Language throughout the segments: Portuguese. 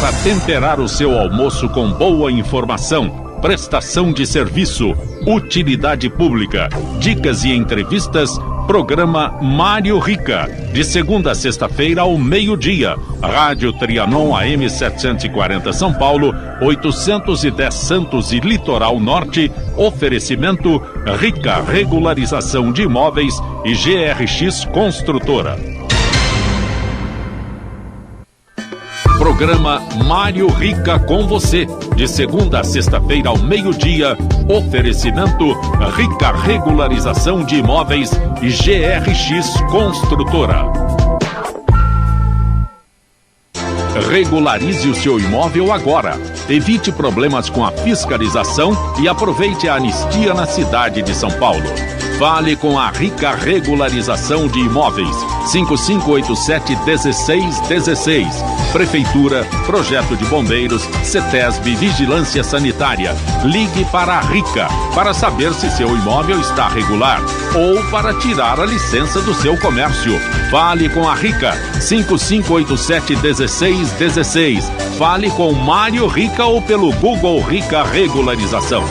para temperar o seu almoço com boa informação, prestação de serviço, utilidade pública, dicas e entrevistas. Programa Mário Rica, de segunda a sexta-feira ao meio-dia. Rádio Trianon AM 740 São Paulo, 810 Santos e Litoral Norte. Oferecimento Rica Regularização de Imóveis e GRX Construtora. Programa Mário Rica com você, de segunda a sexta-feira ao meio-dia. Oferecimento Rica Regularização de Imóveis e GRX Construtora. Regularize o seu imóvel agora. Evite problemas com a fiscalização e aproveite a anistia na cidade de São Paulo. Fale com a Rica Regularização de Imóveis. 5587-1616. Prefeitura, Projeto de Bombeiros, CETESB, Vigilância Sanitária. Ligue para a Rica para saber se seu imóvel está regular ou para tirar a licença do seu comércio. Fale com a Rica. 5587-1616. Fale com Mário Rica ou pelo Google Rica Regularização.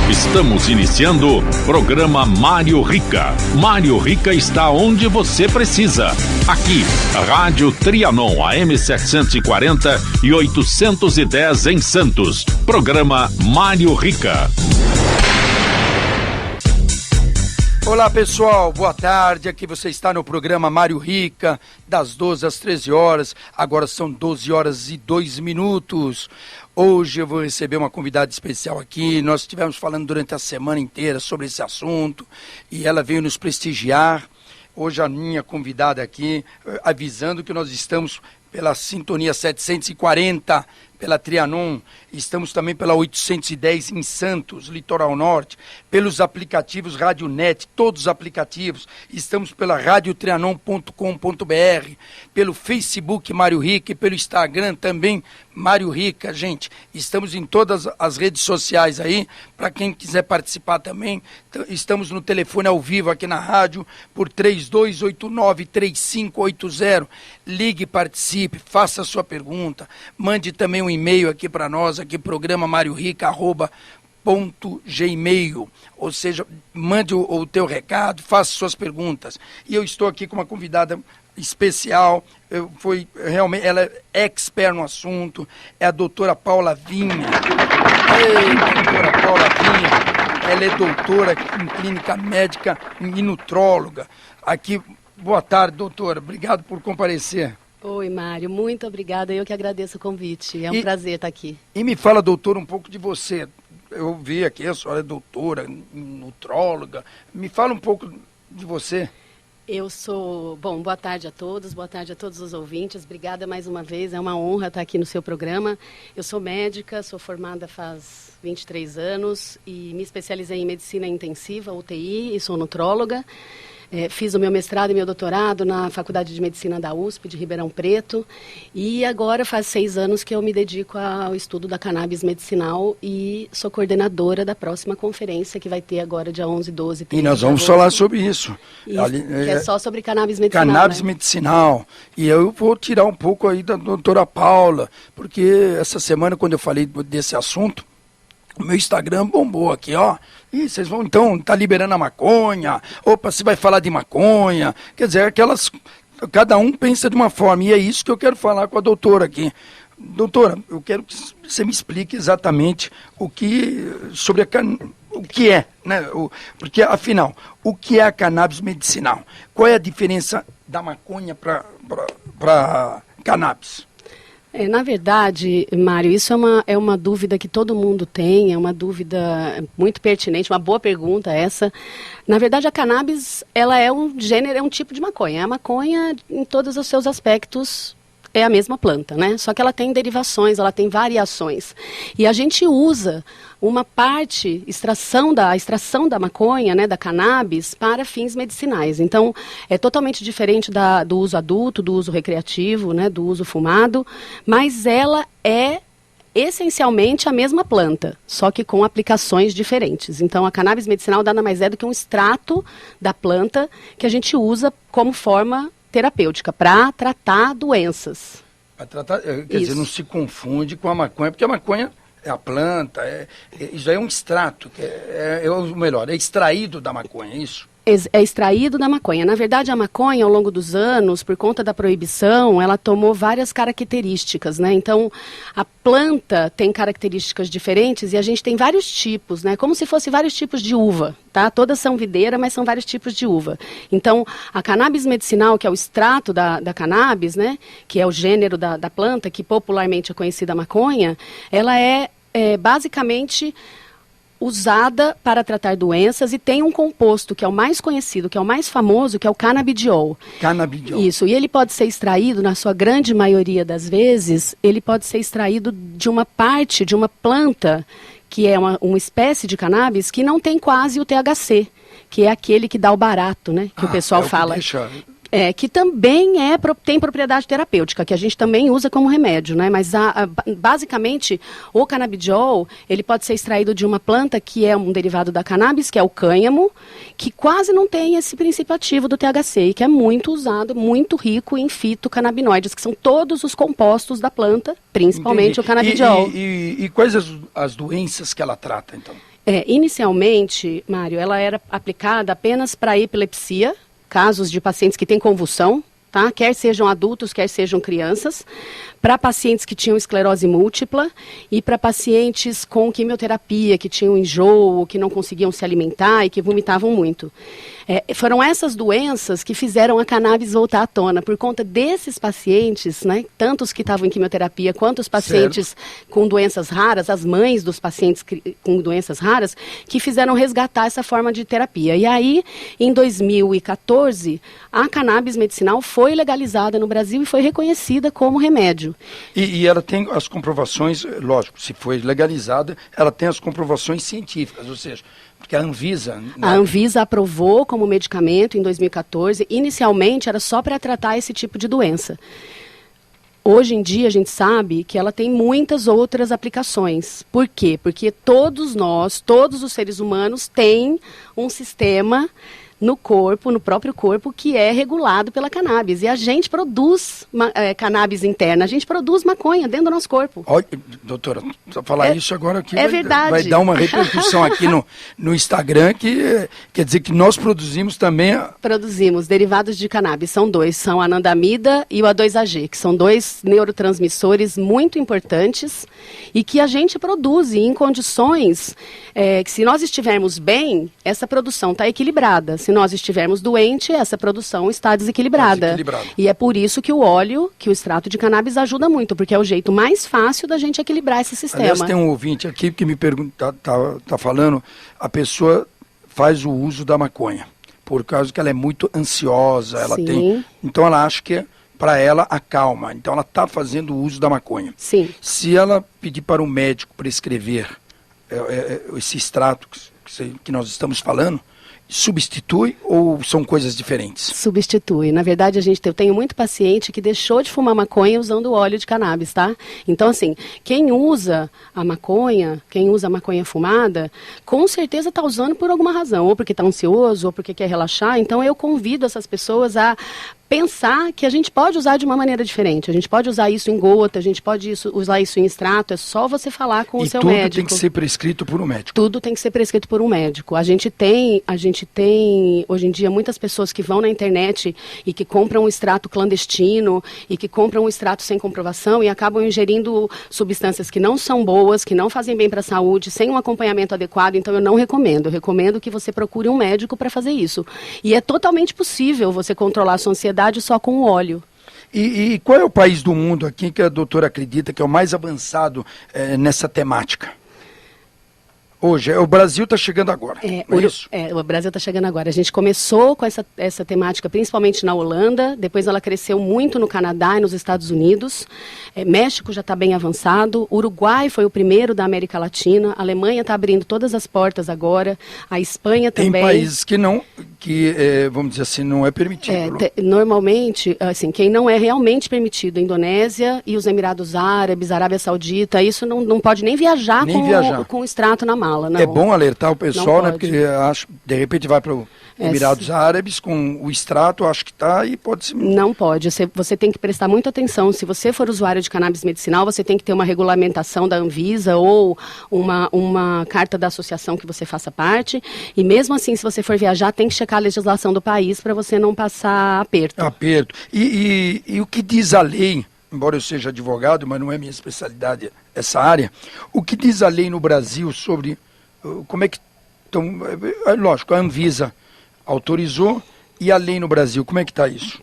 Estamos iniciando o programa Mário Rica. Mário Rica está onde você precisa. Aqui, Rádio Trianon AM 740 e 810 em Santos. Programa Mário Rica. Olá pessoal, boa tarde, aqui você está no programa Mário Rica, das 12 às 13 horas, agora são 12 horas e 2 minutos. Hoje eu vou receber uma convidada especial aqui, nós estivemos falando durante a semana inteira sobre esse assunto e ela veio nos prestigiar. Hoje a minha convidada aqui, avisando que nós estamos pela Sintonia 740, pela Trianon, estamos também pela 810 em Santos, Litoral Norte, pelos aplicativos Radionet, todos os aplicativos, estamos pela radiotrianon.com.br, pelo Facebook Mário Rica e pelo Instagram também Mário Rica, gente, estamos em todas as redes sociais aí, para quem quiser participar também, estamos no telefone ao vivo aqui na rádio, por 3289-3580, ligue, participe, faça a sua pergunta, mande também um e-mail aqui para nós, aqui programa mariorica@gmail, ou seja, mande o teu recado, faça suas perguntas. E eu estou aqui com uma convidada especial, ela é expert no assunto, é a doutora Paula Vinha. Ei, doutora Paula Vinha, ela é doutora em clínica médica e nutróloga. Aqui, boa tarde, doutora, obrigado por comparecer. Oi, Mário, muito obrigada, eu que agradeço o convite, é um prazer estar aqui. E me fala, doutora, um pouco de você. Eu vi aqui, a senhora é doutora, nutróloga, me fala um pouco de você. Eu sou, boa tarde a todos os ouvintes, obrigada mais uma vez, é uma honra estar aqui no seu programa. Eu sou médica, sou formada faz 23 anos e me especializei em medicina intensiva, UTI, e sou nutróloga. Fiz o meu mestrado e meu doutorado na Faculdade de Medicina da USP, de Ribeirão Preto, e agora faz 6 anos que eu me dedico ao estudo da cannabis medicinal e sou coordenadora da próxima conferência que vai ter agora dia 11, 12, 13 E nós vamos falar sobre isso. Que é só sobre cannabis medicinal. Cannabis medicinal. E eu vou tirar um pouco aí da doutora Paula, porque essa semana, quando eu falei desse assunto, o meu Instagram bombou aqui, ó. E vocês vão, então, tá liberando a maconha. Opa, você vai falar de maconha. Quer dizer, cada um pensa de uma forma. E é isso que eu quero falar com a doutora aqui. Doutora, eu quero que você me explique exatamente o que é, né? Porque, afinal, o que é a cannabis medicinal? Qual é a diferença da maconha para cannabis? Na verdade, Mário, isso é uma dúvida que todo mundo tem, é uma dúvida muito pertinente, uma boa pergunta essa. Na verdade, a cannabis, ela é um gênero, é um tipo de maconha. A maconha, em todos os seus aspectos, é a mesma planta, né? Só que ela tem derivações, ela tem variações. E a gente usa uma parte, a extração da maconha, né, da cannabis, para fins medicinais. Então, é totalmente diferente do uso adulto, do uso recreativo, né, do uso fumado, mas ela é essencialmente a mesma planta, só que com aplicações diferentes. Então, a cannabis medicinal nada mais é do que um extrato da planta que a gente usa como forma terapêutica, para tratar doenças. Para tratar, quer dizer, não se confunde com a maconha, porque a maconha é a planta, isso aí é um extrato, que é o melhor, é extraído da maconha, é isso? É extraído da maconha. Na verdade, a maconha, ao longo dos anos, por conta da proibição, ela tomou várias características, né? Então, a planta tem características diferentes e a gente tem vários tipos, né? Como se fosse vários tipos de uva, tá? Todas são videira, mas são vários tipos de uva. Então, a cannabis medicinal, que é o extrato da cannabis, né? Que é o gênero da planta, que popularmente é conhecida a maconha, ela é basicamente usada para tratar doenças e tem um composto que é o mais conhecido, que é o mais famoso, que é o canabidiol. Canabidiol. Isso, e ele pode ser extraído, na sua grande maioria das vezes, ele pode ser extraído de uma parte, de uma planta, que é uma espécie de cannabis que não tem quase o THC, que é aquele que dá o barato, né? Que o pessoal fala. Que também tem propriedade terapêutica, que a gente também usa como remédio, né? Mas basicamente o canabidiol, ele pode ser extraído de uma planta que é um derivado da cannabis, que é o cânhamo, que quase não tem esse princípio ativo do THC, e que é muito usado, muito rico em fitocannabinoides, que são todos os compostos da planta, principalmente o canabidiol. E quais as doenças que ela trata, então? Inicialmente, Mário, ela era aplicada apenas para epilepsia, casos de pacientes que têm convulsão, tá? Quer sejam adultos, quer sejam crianças, para pacientes que tinham esclerose múltipla e para pacientes com quimioterapia, que tinham enjoo, que não conseguiam se alimentar e que vomitavam muito. Foram essas doenças que fizeram a cannabis voltar à tona, por conta desses pacientes, né, tanto os que estavam em quimioterapia, quanto os pacientes com doenças raras, as mães dos pacientes com doenças raras, que fizeram resgatar essa forma de terapia. E aí, em 2014, a cannabis medicinal foi legalizada no Brasil e foi reconhecida como remédio. E ela tem as comprovações, lógico, se foi legalizada, ela tem as comprovações científicas, ou seja, porque a Anvisa... Né? A Anvisa aprovou como medicamento em 2014, inicialmente era só para tratar esse tipo de doença. Hoje em dia a gente sabe que ela tem muitas outras aplicações. Por quê? Porque todos nós, todos os seres humanos têm um sistema no corpo, no próprio corpo, que é regulado pela cannabis. E a gente produz cannabis interna, a gente produz maconha dentro do nosso corpo. Olha, doutora, só falar isso agora aqui verdade. Vai dar uma repercussão aqui no Instagram, que quer dizer que nós produzimos também... Produzimos derivados de cannabis, são dois, são a anandamida e o A2AG, que são dois neurotransmissores muito importantes e que a gente produz em condições que, se nós estivermos bem, essa produção está equilibrada. Se nós estivermos doentes, essa produção está desequilibrada. E é por isso que o óleo, que o extrato de cannabis ajuda muito, porque é o jeito mais fácil da gente equilibrar esse sistema. Aliás, tem um ouvinte aqui que me pergunta, tá falando, a pessoa faz o uso da maconha, por causa que ela é muito ansiosa, ela tem, então ela acha que para ela acalma, então ela está fazendo o uso da maconha. Sim. Se ela pedir para um médico prescrever esse extrato que nós estamos falando, substitui ou são coisas diferentes? Substitui. Na verdade, eu tenho muito paciente que deixou de fumar maconha usando óleo de cannabis, tá? Então, assim, quem usa a maconha fumada, com certeza está usando por alguma razão, ou porque está ansioso, ou porque quer relaxar. Então, eu convido essas pessoas a pensar que a gente pode usar de uma maneira diferente. A gente pode usar isso em gota, a gente pode usar isso em extrato, é só você falar com o seu médico. E tudo tem que ser prescrito por um médico? Tudo tem que ser prescrito por um médico. A gente tem, hoje em dia, muitas pessoas que vão na internet e que compram um extrato clandestino e que compram um extrato sem comprovação e acabam ingerindo substâncias que não são boas, que não fazem bem para a saúde, sem um acompanhamento adequado. Então, eu não recomendo. Eu recomendo que você procure um médico para fazer isso. E é totalmente possível você controlar a sua ansiedade só com o óleo. E qual é o país do mundo aqui que a doutora acredita que é o mais avançado nessa temática? Hoje, o Brasil está chegando agora, não é isso? O Brasil está chegando agora. A gente começou com essa temática principalmente na Holanda, depois ela cresceu muito no Canadá e nos Estados Unidos. México já está bem avançado, Uruguai foi o primeiro da América Latina, a Alemanha está abrindo todas as portas agora, a Espanha também. Tem países vamos dizer assim, não é permitido. Normalmente, assim, quem não é realmente permitido, a Indonésia e os Emirados Árabes, Arábia Saudita, isso não pode nem viajar com o extrato na mala. fala. Não. É bom alertar o pessoal, né? Porque acho de repente vai para o Emirados Árabes com o extrato, acho que está e pode ser... Não pode, você tem que prestar muita atenção. Se você for usuário de cannabis medicinal, você tem que ter uma regulamentação da Anvisa ou uma carta da associação que você faça parte. E mesmo assim, se você for viajar, tem que checar a legislação do país para você não passar aperto. E o que diz a lei, embora eu seja advogado, mas não é minha especialidade essa área, o que diz a lei no Brasil sobre como é que estão... Lógico, a Anvisa autorizou, e a lei no Brasil, como é que está isso?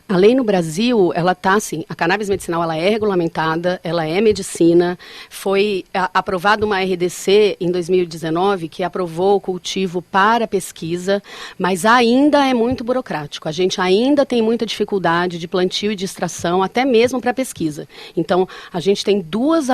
A lei no Brasil, ela está assim, a cannabis medicinal ela é regulamentada, ela é medicina, foi aprovada uma RDC em 2019 que aprovou o cultivo para pesquisa, mas ainda é muito burocrático, a gente ainda tem muita dificuldade de plantio e de extração, até mesmo para pesquisa. Então, a gente tem duas...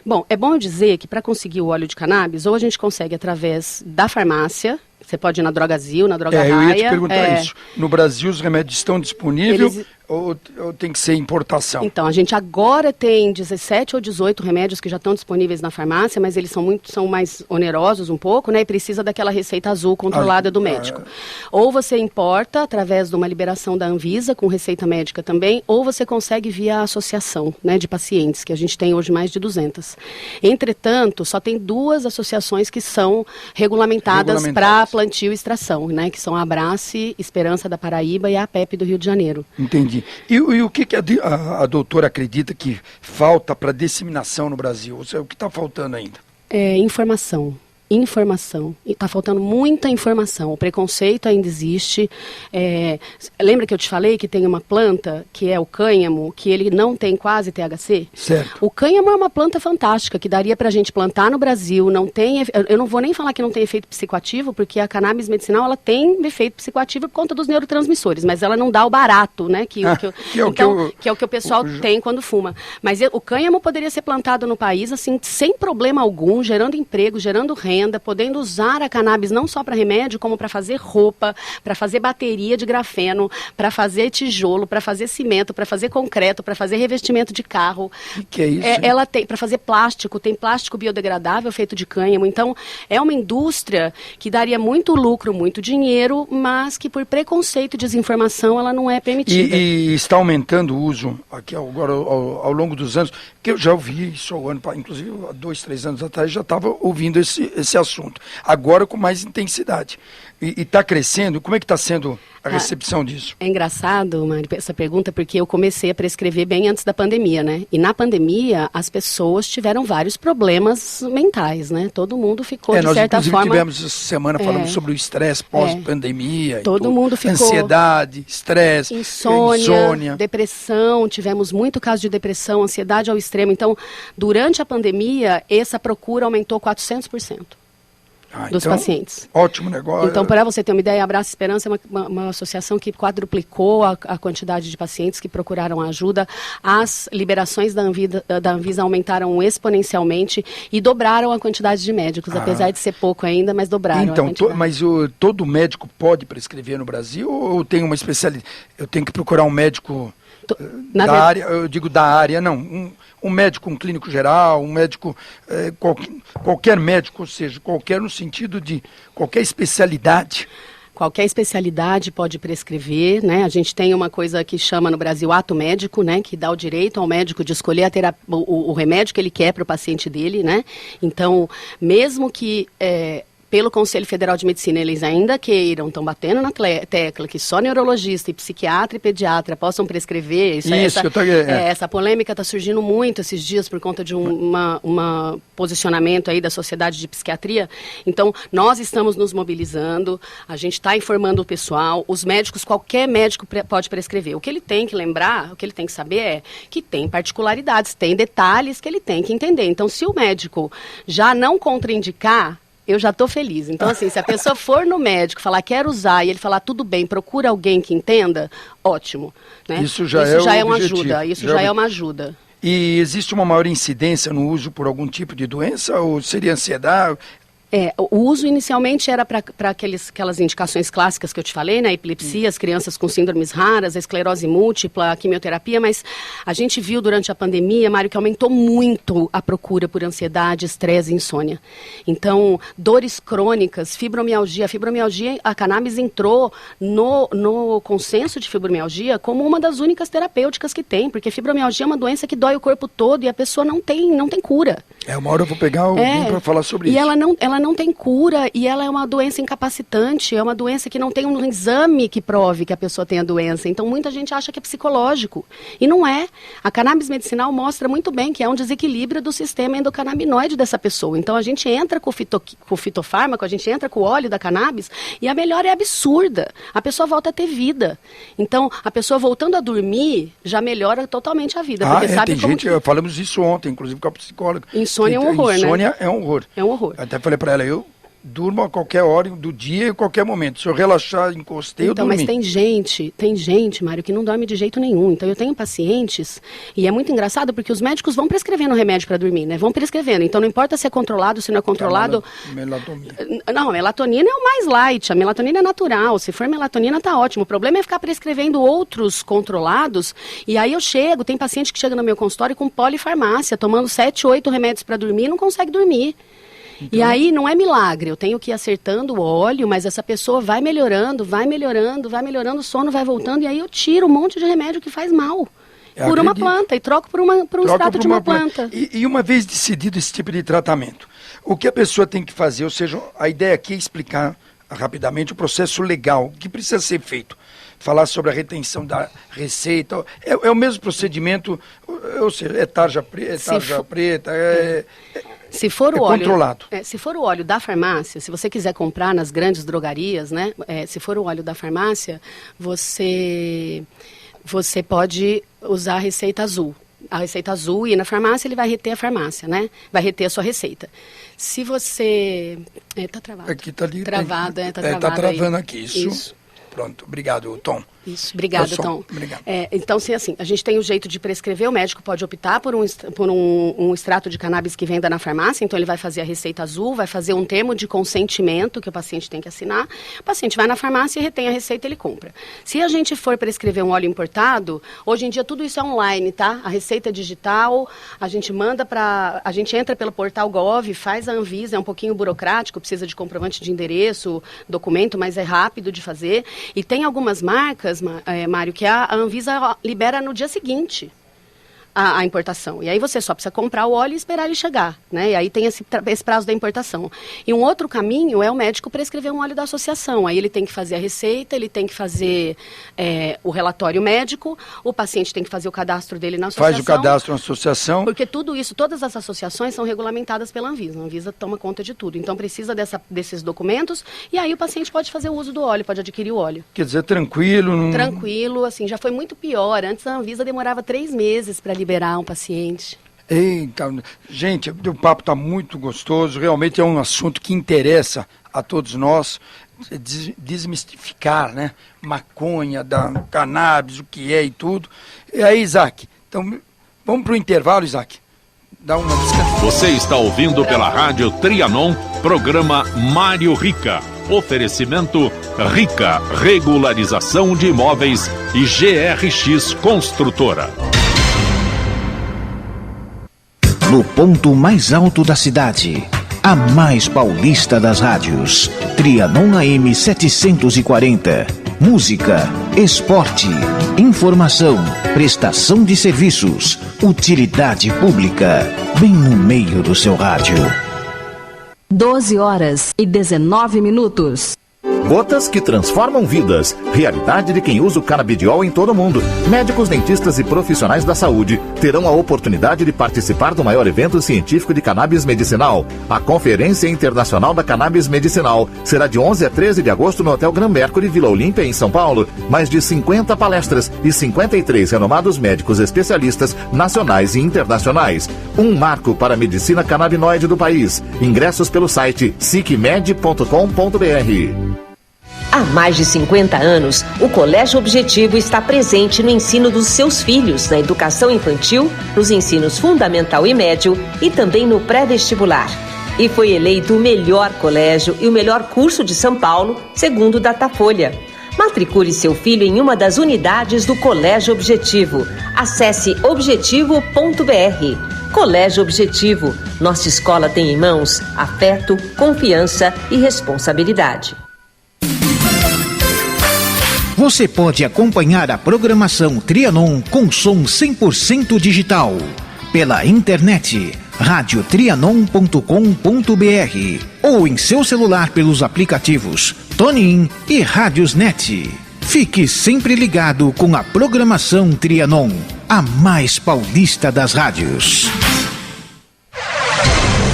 Bom, é bom dizer que para conseguir o óleo de cannabis, ou a gente consegue através da farmácia. Você pode ir na Drogazil, na Droga Raia. Eu ia te perguntar isso. No Brasil os remédios estão disponíveis ou tem que ser importação? Então, a gente agora tem 17 ou 18 remédios que já estão disponíveis na farmácia, mas eles são mais onerosos um pouco, né? E precisa daquela receita azul controlada do médico. Ou você importa através de uma liberação da Anvisa, com receita médica também, ou você consegue via associação, né, de pacientes, que a gente tem hoje mais de 200. Entretanto, só tem 2 associações que são regulamentadas para plantio e extração, né? Que são a Abrace, Esperança da Paraíba e a APEP do Rio de Janeiro. Entendi. E o que a doutora acredita que falta para disseminação no Brasil? O que está faltando ainda? Informação. Informação. Está faltando muita informação. O preconceito ainda existe. Lembra que eu te falei que tem uma planta, que é o cânhamo, que ele não tem quase THC? Certo. O cânhamo é uma planta fantástica, que daria para a gente plantar no Brasil. Não tem, eu não vou nem falar que não tem efeito psicoativo, porque a cannabis medicinal ela tem efeito psicoativo por conta dos neurotransmissores, mas ela não dá o barato, né? Que é o que o pessoal tem quando fuma. Mas o cânhamo poderia ser plantado no país, assim, sem problema algum, gerando emprego, gerando renda, podendo usar a cannabis não só para remédio, como para fazer roupa, para fazer bateria de grafeno, para fazer tijolo, para fazer cimento, para fazer concreto, para fazer revestimento de carro. Que é isso? Ela tem para fazer plástico, tem plástico biodegradável feito de cânhamo. Então, é uma indústria que daria muito lucro, muito dinheiro, mas que por preconceito e desinformação ela não é permitida. E está aumentando o uso aqui agora ao longo dos anos, que eu já ouvi isso inclusive há 2, 3 anos atrás já estava ouvindo esse assunto. Agora com mais intensidade. E está crescendo? Como é que está sendo a recepção disso? É engraçado, Mário, essa pergunta, porque eu comecei a prescrever bem antes da pandemia, né? E na pandemia, as pessoas tiveram vários problemas mentais, né? Todo mundo ficou, de certa forma... Nós, tivemos essa semana falando sobre o estresse pós-pandemia. Todo mundo ficou... Ansiedade, estresse, insônia, depressão. Tivemos muito caso de depressão, ansiedade ao extremo. Então, durante a pandemia, essa procura aumentou 400%. Dos pacientes. Ótimo negócio. Então, para você ter uma ideia, a Abraço Esperança é uma associação que quadruplicou a quantidade de pacientes que procuraram ajuda. As liberações da Anvisa aumentaram exponencialmente e dobraram a quantidade de médicos, apesar de ser pouco ainda, mas dobraram a quantidade. Mas todo médico pode prescrever no Brasil ou tem uma especialidade? Eu tenho que procurar um médico da área, eu digo da área, não, um médico, um clínico geral, um médico, qualquer médico, ou seja, qualquer no sentido de qualquer especialidade. Qualquer especialidade pode prescrever, né? A gente tem uma coisa que chama no Brasil ato médico, né? Que dá o direito ao médico de escolher o remédio que ele quer para o paciente dele, né? Então, mesmo que... pelo Conselho Federal de Medicina, eles ainda queiram, estão batendo na tecla que só neurologista e psiquiatra e pediatra possam prescrever. Essa polêmica está surgindo muito esses dias por conta de um posicionamento aí da Sociedade de Psiquiatria. Então, nós estamos nos mobilizando, a gente está informando o pessoal, os médicos, qualquer médico pode prescrever. O que ele tem que lembrar, o que ele tem que saber é que tem particularidades, tem detalhes que ele tem que entender. Então, se o médico já não contraindicar, eu já estou feliz. Então, assim, se a pessoa for no médico, falar quero usar, e ele falar tudo bem, procura alguém que entenda, ótimo. Né? Isso já é uma ajuda. Isso já é uma ajuda. E existe uma maior incidência no uso por algum tipo de doença? Ou seria ansiedade? O uso inicialmente era para aquelas indicações clássicas que eu te falei, né? Epilepsia, as crianças com síndromes raras, a esclerose múltipla, a quimioterapia, mas a gente viu durante a pandemia, Mário, que aumentou muito a procura por ansiedade, estresse e insônia. Então, dores crônicas, fibromialgia. A fibromialgia, a cannabis entrou no consenso de fibromialgia como uma das únicas terapêuticas que tem, porque fibromialgia é uma doença que dói o corpo todo e a pessoa não tem cura. Uma hora eu vou pegar alguém para falar sobre isso. E ela não tem cura, e ela é uma doença incapacitante, é uma doença que não tem um exame que prove que a pessoa tem a doença. Então, muita gente acha que é psicológico. E não é. A cannabis medicinal mostra muito bem que é um desequilíbrio do sistema endocannabinoide dessa pessoa. Então, a gente entra com o fitofármaco, a gente entra com o óleo da cannabis, e a melhora é absurda. A pessoa volta a ter vida. Então, a pessoa voltando a dormir, já melhora totalmente a vida. Porque sabe tem gente, falamos isso ontem, inclusive com a psicóloga. Insônia é um horror, Insônia é um horror. É um horror. Até falei para ela, eu durmo a qualquer hora do dia e a qualquer momento. Se eu relaxar, encostei, eu dormi. Mas tem gente, Mário, que não dorme de jeito nenhum. Então eu tenho pacientes, e é muito engraçado porque os médicos vão prescrevendo remédio para dormir, né? Vão prescrevendo. Então não importa se é controlado, se não é controlado. Melatonina. Não, a melatonina é o mais light, a melatonina é natural. Se for melatonina, tá ótimo. O problema é ficar prescrevendo outros controlados, e aí tem paciente que chega no meu consultório com polifarmácia, tomando 7, 8 remédios para dormir e não consegue dormir. Então, e aí não é milagre, eu tenho que ir acertando o óleo, mas essa pessoa vai melhorando, o sono vai voltando, e aí eu tiro um monte de remédio que faz mal. Uma planta, e troco por um extrato de uma planta. E uma vez decidido esse tipo de tratamento, o que a pessoa tem que fazer? Ou seja, a ideia aqui é explicar rapidamente o processo legal, o que precisa ser feito. Falar sobre a retenção da receita, é o mesmo procedimento, ou seja, é tarja preta, se for o óleo controlado. Se for o óleo da farmácia, se você quiser comprar nas grandes drogarias, né? Se for o óleo da farmácia, você pode usar a receita azul. A receita azul, e na farmácia ele vai reter a farmácia, né? Vai reter a sua receita. Se você... tá travado. Aqui tá ali. Travado, tá travado. Tá travando aí. Aqui, isso. Pronto, obrigado, Tom. Isso, obrigado, Tom. Obrigado. Então, assim, a gente tem o jeito de prescrever, o médico pode optar por um extrato de cannabis que venda na farmácia, então ele vai fazer a receita azul, vai fazer um termo de consentimento que o paciente tem que assinar, o paciente vai na farmácia e retém a receita e ele compra. Se a gente for prescrever um óleo importado, hoje em dia tudo isso é online, tá? A receita digital, a gente entra pelo portal Gov, faz a Anvisa, é um pouquinho burocrático, precisa de comprovante de endereço, documento, mas é rápido de fazer. E tem algumas marcas, Mário, que a Anvisa libera no dia seguinte a importação. E aí você só precisa comprar o óleo e esperar ele chegar, né? E aí tem esse prazo da importação. E um outro caminho é o médico prescrever um óleo da associação. Aí ele tem que fazer a receita, ele tem que fazer o relatório médico, o paciente tem que fazer o cadastro dele na associação. Faz o cadastro na associação. Porque tudo isso, todas as associações são regulamentadas pela Anvisa. A Anvisa toma conta de tudo. Então precisa desses documentos, e aí o paciente pode fazer o uso do óleo, pode adquirir o óleo. Quer dizer, tranquilo? Tranquilo, assim, já foi muito pior. Antes a Anvisa demorava 3 meses para liberar um paciente. Eita, gente, o papo está muito gostoso, realmente é um assunto que interessa a todos nós, desmistificar, né, maconha, da cannabis, o que é e tudo. E aí, Isaac, então vamos para o intervalo, Isaac? Dá uma descansa. Você está ouvindo pela Rádio Trianon, programa Mário Rica. Oferecimento Rica, regularização de imóveis e GRX Construtora. No ponto mais alto da cidade, a mais paulista das rádios, Trianon AM 740. Música, esporte, informação, prestação de serviços, utilidade pública, bem no meio do seu rádio. 12h19. Gotas que transformam vidas. Realidade de quem usa o canabidiol em todo o mundo. Médicos, dentistas e profissionais da saúde terão a oportunidade de participar do maior evento científico de cannabis medicinal. A Conferência Internacional da Cannabis Medicinal será de 11 a 13 de agosto no Hotel Gran Mercury, Vila Olímpia, em São Paulo. Mais de 50 palestras e 53 renomados médicos especialistas nacionais e internacionais. Um marco para a medicina canabinoide do país. Ingressos pelo site sicmed.com.br. Há mais de 50 anos, o Colégio Objetivo está presente no ensino dos seus filhos, na educação infantil, nos ensinos fundamental e médio e também no pré-vestibular. e foi eleito o melhor colégio e o melhor curso de São Paulo, segundo o Datafolha. Matricule seu filho em uma das unidades do Colégio Objetivo. Acesse objetivo.br. Colégio Objetivo. Nossa escola tem em mãos afeto, confiança e responsabilidade. Você pode acompanhar a programação Trianon com som 100% digital pela internet radiotrianon.com.br ou em seu celular pelos aplicativos TuneIn e Radiosnet. Fique sempre ligado com a programação Trianon, a mais paulista das rádios.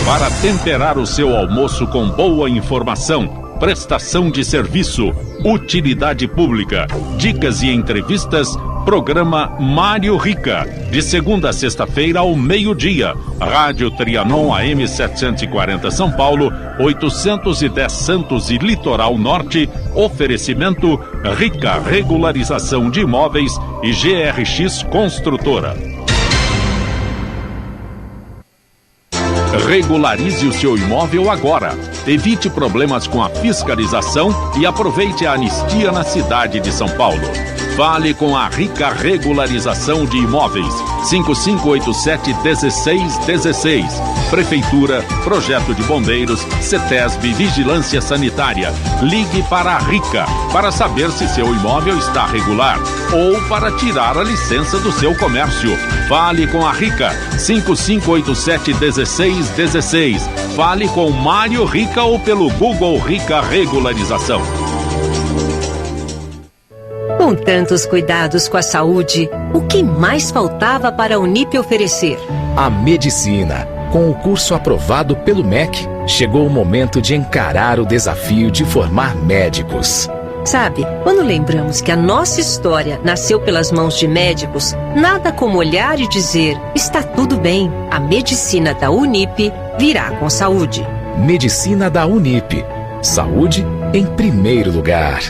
Para temperar o seu almoço com boa informação, prestação de serviço, utilidade pública, dicas e entrevistas, programa Mário Rica, de segunda a sexta-feira ao meio-dia. Rádio Trianon AM 740 São Paulo, 810 Santos e Litoral Norte. Oferecimento Rica Regularização de Imóveis e GRX Construtora. Regularize o seu imóvel agora. Evite problemas com a fiscalização e aproveite a anistia na cidade de São Paulo. Fale com a Rica Regularização de Imóveis. 5587-1616. Prefeitura, Projeto de Bombeiros, CETESB, Vigilância Sanitária. Ligue para a Rica para saber se seu imóvel está regular ou para tirar a licença do seu comércio. Fale com a Rica. 5587-1616. Fale com Mário Rica ou pelo Google Rica Regularização. Com tantos cuidados com a saúde, o que mais faltava para a Unip oferecer? A medicina. Com o curso aprovado pelo MEC, chegou o momento de encarar o desafio de formar médicos. Sabe, quando lembramos que a nossa história nasceu pelas mãos de médicos, nada como olhar e dizer, está tudo bem, a medicina da Unip virá com saúde. Medicina da Unip. Saúde em primeiro lugar.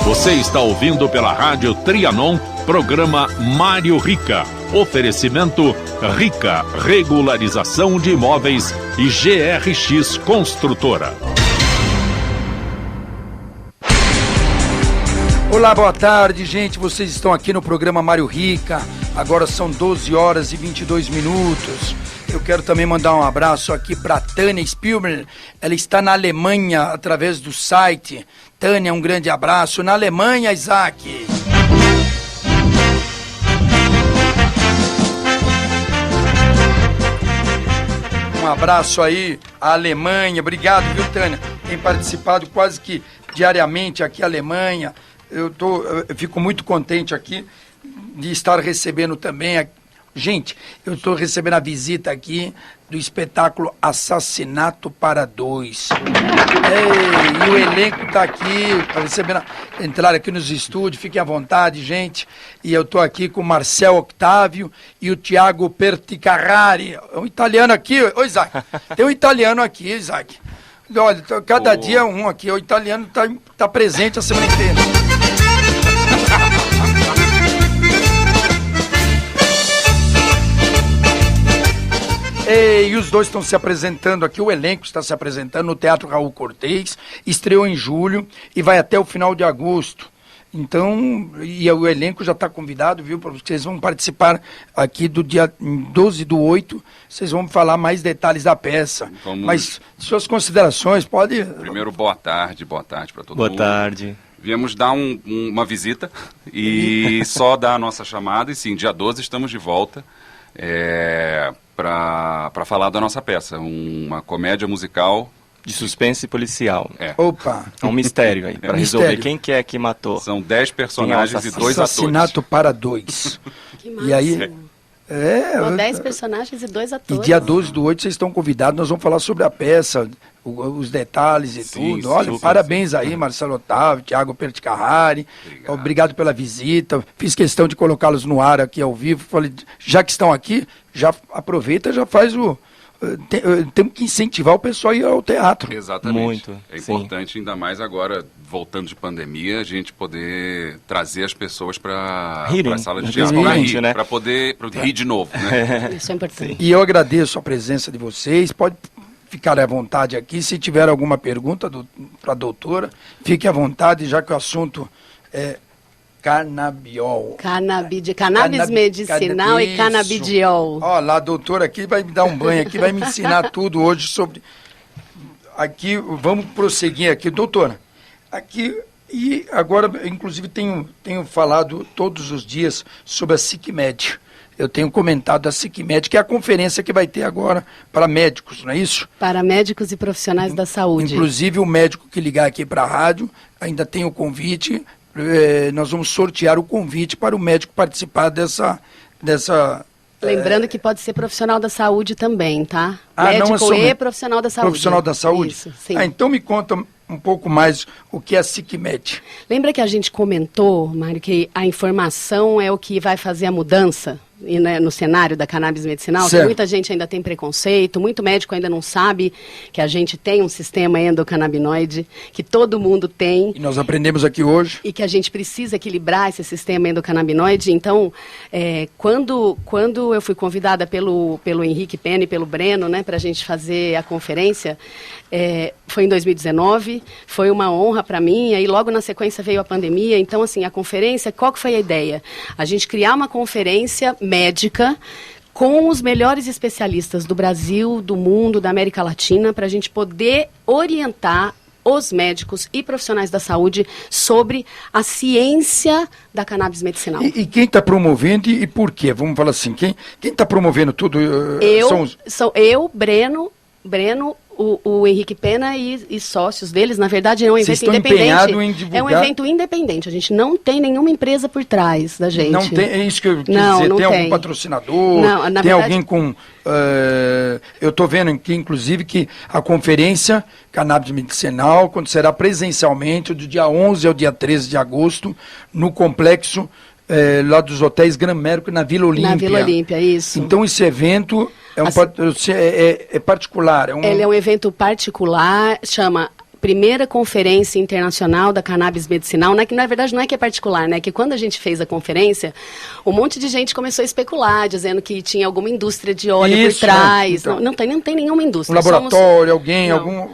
Você está ouvindo pela Rádio Trianon, programa Mário Rica. Oferecimento Rica Regularização de Imóveis e GRX Construtora. Olá, boa tarde, gente. Vocês estão aqui no programa Mário Rica. Agora são 12 horas e 22 minutos. Eu quero também mandar um abraço aqui para Tânia Spielberg. Ela está na Alemanha através do site. Tânia, um grande abraço. Na Alemanha, Isaac. Um abraço aí à Alemanha. Obrigado, viu, Tânia? Tem participado quase que diariamente aqui à Alemanha. Eu fico muito contente aqui de estar recebendo também. Gente, eu estou recebendo a visita aqui do espetáculo Assassinato para Dois. E o elenco está aqui, recebendo, entrar aqui nos estúdios, fiquem à vontade, gente. E eu estou aqui com o Marcel Octávio e o Tiago Perticarrari. É um italiano aqui, ô Isaac, tem um italiano aqui, Isaac. Olha, cada dia um aqui, o italiano está presente a semana inteira. E os dois estão se apresentando aqui, o elenco está se apresentando no Teatro Raul Cortez, estreou em julho e vai até o final de agosto. Então, e o elenco já está convidado, viu? Vocês vão participar aqui do dia 12/8, vocês vão falar mais detalhes da peça. Mas suas considerações, pode... Primeiro, boa tarde para todo mundo. Boa tarde. Viemos dar uma visita e só dar a nossa chamada, e sim, dia 12 estamos de volta. Para falar da nossa peça, uma comédia musical de suspense policial. Opa! É um mistério aí, para resolver quem que é que matou. São 10 personagens e 2 atores. Assassinato para dois. Que massa. E aí... 10 personagens e 2 atores. E dia 12/8 vocês estão convidados, nós vamos falar sobre a peça, os detalhes e tudo. Olha, parabéns aí, Marcelo Otávio, Tiago Perticarrari. Obrigado pela visita. Fiz questão de colocá-los no ar aqui ao vivo. Falei, já que estão aqui, já aproveita, já faz temos que incentivar o pessoal a ir ao teatro. Exatamente. Muito, é importante, ainda mais agora, voltando de pandemia, a gente poder trazer as pessoas para a sala de teatro, para rir, né? Para poder rir de novo. Né? Isso é importante. E eu agradeço a presença de vocês. Pode ficar à vontade aqui. Se tiver alguma pergunta para a doutora, fique à vontade, já que o assunto é canabiol. Cannabis medicinal e canabidiol. Ó, lá a doutora aqui vai me dar um banho aqui, vai me ensinar tudo hoje sobre... Aqui, vamos prosseguir aqui. Doutora, aqui... E agora, inclusive, tenho falado todos os dias sobre a SICMED. Eu tenho comentado a SICMED, que é a conferência que vai ter agora para médicos, não é isso? Para médicos e profissionais da saúde. Inclusive, o médico que ligar aqui para a rádio ainda tem o convite. Nós vamos sortear o convite para o médico participar dessa Lembrando que pode ser profissional da saúde também, tá? Médico e profissional da saúde. Profissional da saúde? Isso, sim. Então me conta um pouco mais o que é a SICMED. Lembra que a gente comentou, Mário, que a informação é o que vai fazer a mudança no cenário da cannabis medicinal? Que muita gente ainda tem preconceito, muito médico ainda não sabe que a gente tem um sistema endocannabinoide, que todo mundo tem. E nós aprendemos aqui hoje. E que a gente precisa equilibrar esse sistema endocannabinoide. Então, quando eu fui convidada pelo Henrique Pena e pelo Breno, né, para a gente fazer a conferência, foi em 2019, foi uma honra para mim, e aí logo na sequência veio a pandemia. Então, assim, a conferência, qual que foi a ideia? A gente criar uma conferência médica com os melhores especialistas do Brasil, do mundo, da América Latina, para a gente poder orientar os médicos e profissionais da saúde sobre a ciência da cannabis medicinal. E quem está promovendo e por quê? Vamos falar assim, quem está promovendo tudo? Eu, Breno, o Henrique Pena e sócios deles. Na verdade, é um evento independente. Em divulgar... É um evento independente. A gente não tem nenhuma empresa por trás da gente. Não tem, é isso que eu quis dizer. Tem algum patrocinador? Não, tem verdade... alguém com... eu estou vendo aqui, inclusive, que a conferência Cannabis Medicinal acontecerá presencialmente do dia 11 ao dia 13 de agosto no complexo lá dos hotéis Gran Mérico, na Vila Olímpia. Na Vila Olímpia, isso. Então, esse evento é particular. Ele é um evento particular, chama Primeira Conferência Internacional da Cannabis Medicinal, né, que na verdade não é que é particular, né, que quando a gente fez a conferência, um monte de gente começou a especular, dizendo que tinha alguma indústria de óleo por trás. Então, não tem nenhuma indústria. Um laboratório, algum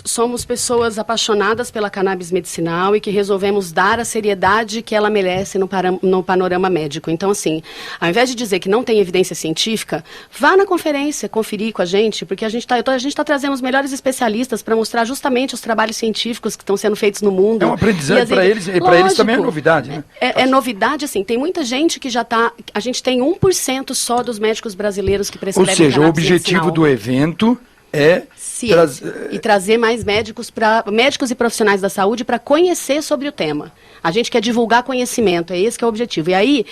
somos pessoas apaixonadas pela cannabis medicinal e que resolvemos dar a seriedade que ela merece no panorama médico. Então, assim, ao invés de dizer que não tem evidência científica, vá na conferência conferir com a gente, porque a gente está trazendo os melhores especialistas para mostrar justamente os trabalhos científicos que estão sendo feitos no mundo. É uma aprendizagem para eles, e para eles também é novidade, né? É novidade, assim, tem muita gente que já está... A gente tem 1% só dos médicos brasileiros que prescrevem cannabis medicinal. Ou seja, o objetivo do evento é... E trazer mais médicos e profissionais da saúde para conhecer sobre o tema. A gente quer divulgar conhecimento, é esse que é o objetivo. E aí,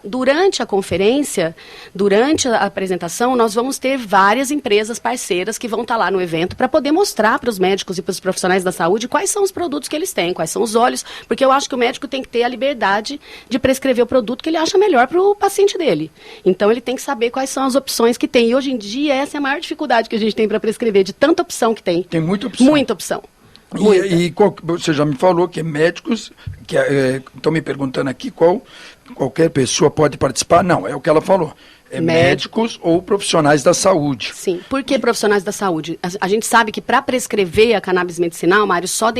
durante a conferência, durante a apresentação, nós vamos ter várias empresas parceiras que vão estar lá no evento para poder mostrar para os médicos e para os profissionais da saúde quais são os produtos que eles têm, quais são os óleos, porque eu acho que o médico tem que ter a liberdade de prescrever o produto que ele acha melhor para o paciente dele. Então, ele tem que saber quais são as opções que tem. E hoje em dia, essa é a maior dificuldade que a gente tem para prescrever, de tanta opção que tem. Tem muita opção. Muita opção. E você já me falou que médicos, que estão me perguntando aqui qualquer pessoa pode participar. Não, é o que ela falou. Médicos ou profissionais da saúde. Sim, por que profissionais da saúde? A gente sabe que para prescrever a cannabis medicinal, Mário, só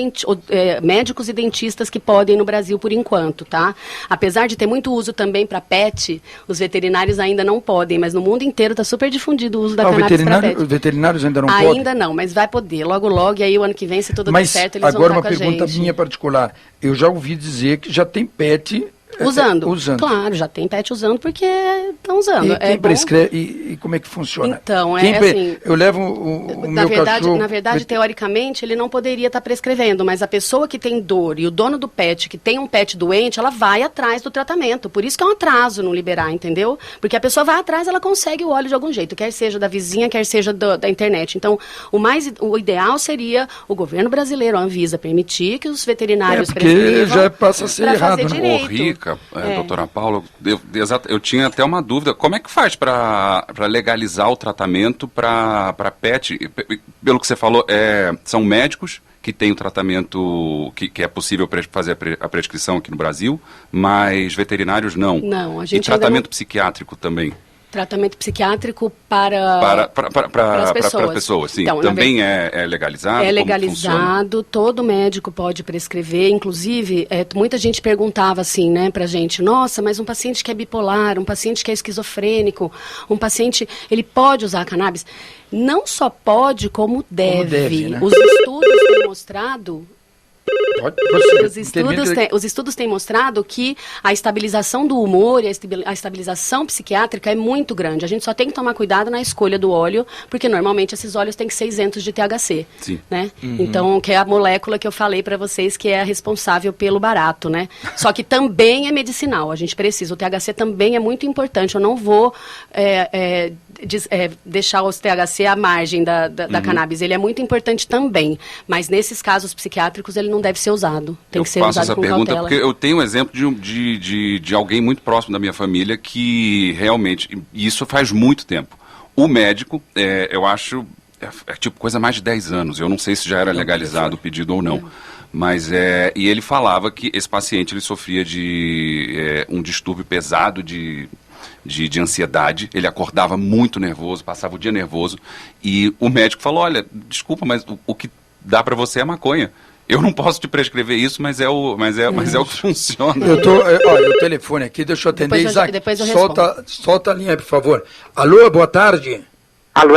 médicos e dentistas que podem no Brasil por enquanto, tá? Apesar de ter muito uso também para pet, os veterinários ainda não podem, mas no mundo inteiro está super difundido o uso da cannabis para pet. Os veterinários ainda não podem? Ainda não, mas vai poder, logo, e aí o ano que vem, se tudo der certo, eles vão estar com a gente. Agora uma pergunta minha particular. Eu já ouvi dizer que já tem pet... Usando. Claro, já tem pet usando porque estão usando. E quem prescreve, e como é que funciona? Então, assim... Eu levo o meu cachorro... Na verdade, teoricamente, ele não poderia estar prescrevendo, mas a pessoa que tem dor e o dono do pet, que tem um pet doente, ela vai atrás do tratamento. Por isso que é um atraso não liberar, entendeu? Porque a pessoa vai atrás, ela consegue o óleo de algum jeito, quer seja da vizinha, quer seja da internet. Então, o ideal seria o governo brasileiro, a Anvisa, permitir que os veterinários prescrevam. Porque já passa a ser errado, né? Rica, troca, doutora Paula, eu tinha até uma dúvida. Como é que faz para legalizar o tratamento para PET? Pelo que você falou, são médicos que têm o tratamento, que é possível fazer a prescrição aqui no Brasil, mas veterinários não. Não, a gente e tratamento psiquiátrico também? Tratamento psiquiátrico para as pessoas, sim. Então, também é legalizado? É legalizado, todo médico pode prescrever, inclusive, muita gente perguntava assim, né, pra gente, nossa, mas um paciente que é bipolar, um paciente que é esquizofrênico, um paciente, ele pode usar cannabis? Não só pode, como deve. Né? Os estudos têm mostrado... Os estudos têm mostrado que a estabilização do humor e a estabilização psiquiátrica é muito grande. A gente só tem que tomar cuidado na escolha do óleo, porque normalmente esses óleos têm que ser isentos de THC. Sim. Né? Então, que é a molécula que eu falei para vocês que é a responsável pelo barato, né? Só que também é medicinal. A gente precisa. O THC também é muito importante. Eu não vou deixar os THC à margem da cannabis. Ele é muito importante também. Mas nesses casos psiquiátricos ele não deve ser usado. Tem que ser usado com cautela. Eu faço essa pergunta porque eu tenho um exemplo de alguém muito próximo da minha família que realmente, e isso faz muito tempo. O médico, eu acho, tipo coisa mais de 10 anos. Eu não sei se já era legalizado o pedido ou não. Mas e ele falava que esse paciente ele sofria de um distúrbio pesado de ansiedade, ele acordava muito nervoso, passava o dia nervoso, e o médico falou, olha, desculpa, mas o que dá para você é maconha. Eu não posso te prescrever isso, mas é o que funciona. Olha, o telefone aqui, deixa eu atender. Isaac, solta a linha aí, por favor. Alô, boa tarde. Alô,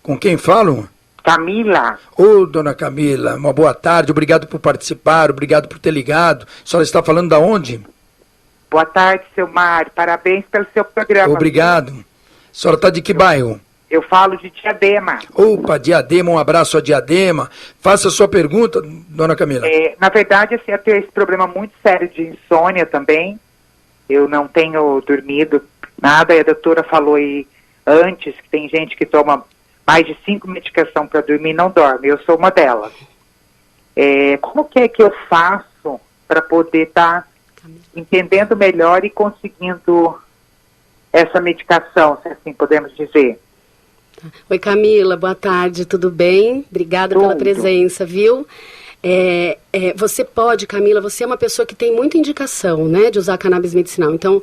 Com quem falo? Camila. Ô, dona Camila, uma boa tarde, obrigado por participar, obrigado por ter ligado. A senhora está falando da onde? Boa tarde, seu Mário, parabéns pelo seu programa. Obrigado. A senhora está de que bairro? Eu falo de Diadema. Opa, Diadema, um abraço a Diadema. Faça a sua pergunta, dona Camila. Na verdade, assim, eu tenho esse problema muito sério de insônia também. Eu não tenho dormido nada, e a doutora falou aí antes que tem gente que toma mais de 5 medicações para dormir e não dorme. Eu sou uma delas. Como que eu faço para poder estar entendendo melhor e conseguindo essa medicação, se assim podemos dizer? Oi, Camila, boa tarde, tudo bem? Obrigada pela presença, viu? Você pode, Camila, você é uma pessoa que tem muita indicação, né, de usar cannabis medicinal. Então,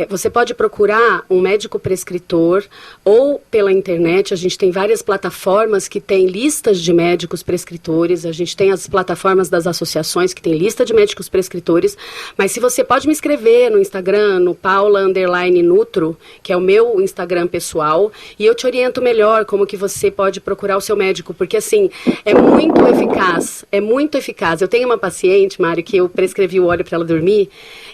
você pode procurar um médico prescritor ou pela internet. A gente tem várias plataformas que têm listas de médicos prescritores. A gente tem as plataformas das associações que tem lista de médicos prescritores. Mas se você pode me escrever no Instagram, no Paula_Nutro, que é o meu Instagram pessoal, e eu te oriento melhor como que você pode procurar o seu médico, porque assim, é muito eficaz, Eu tenho uma paciente, Mário, que eu prescrevi o óleo para ela dormir,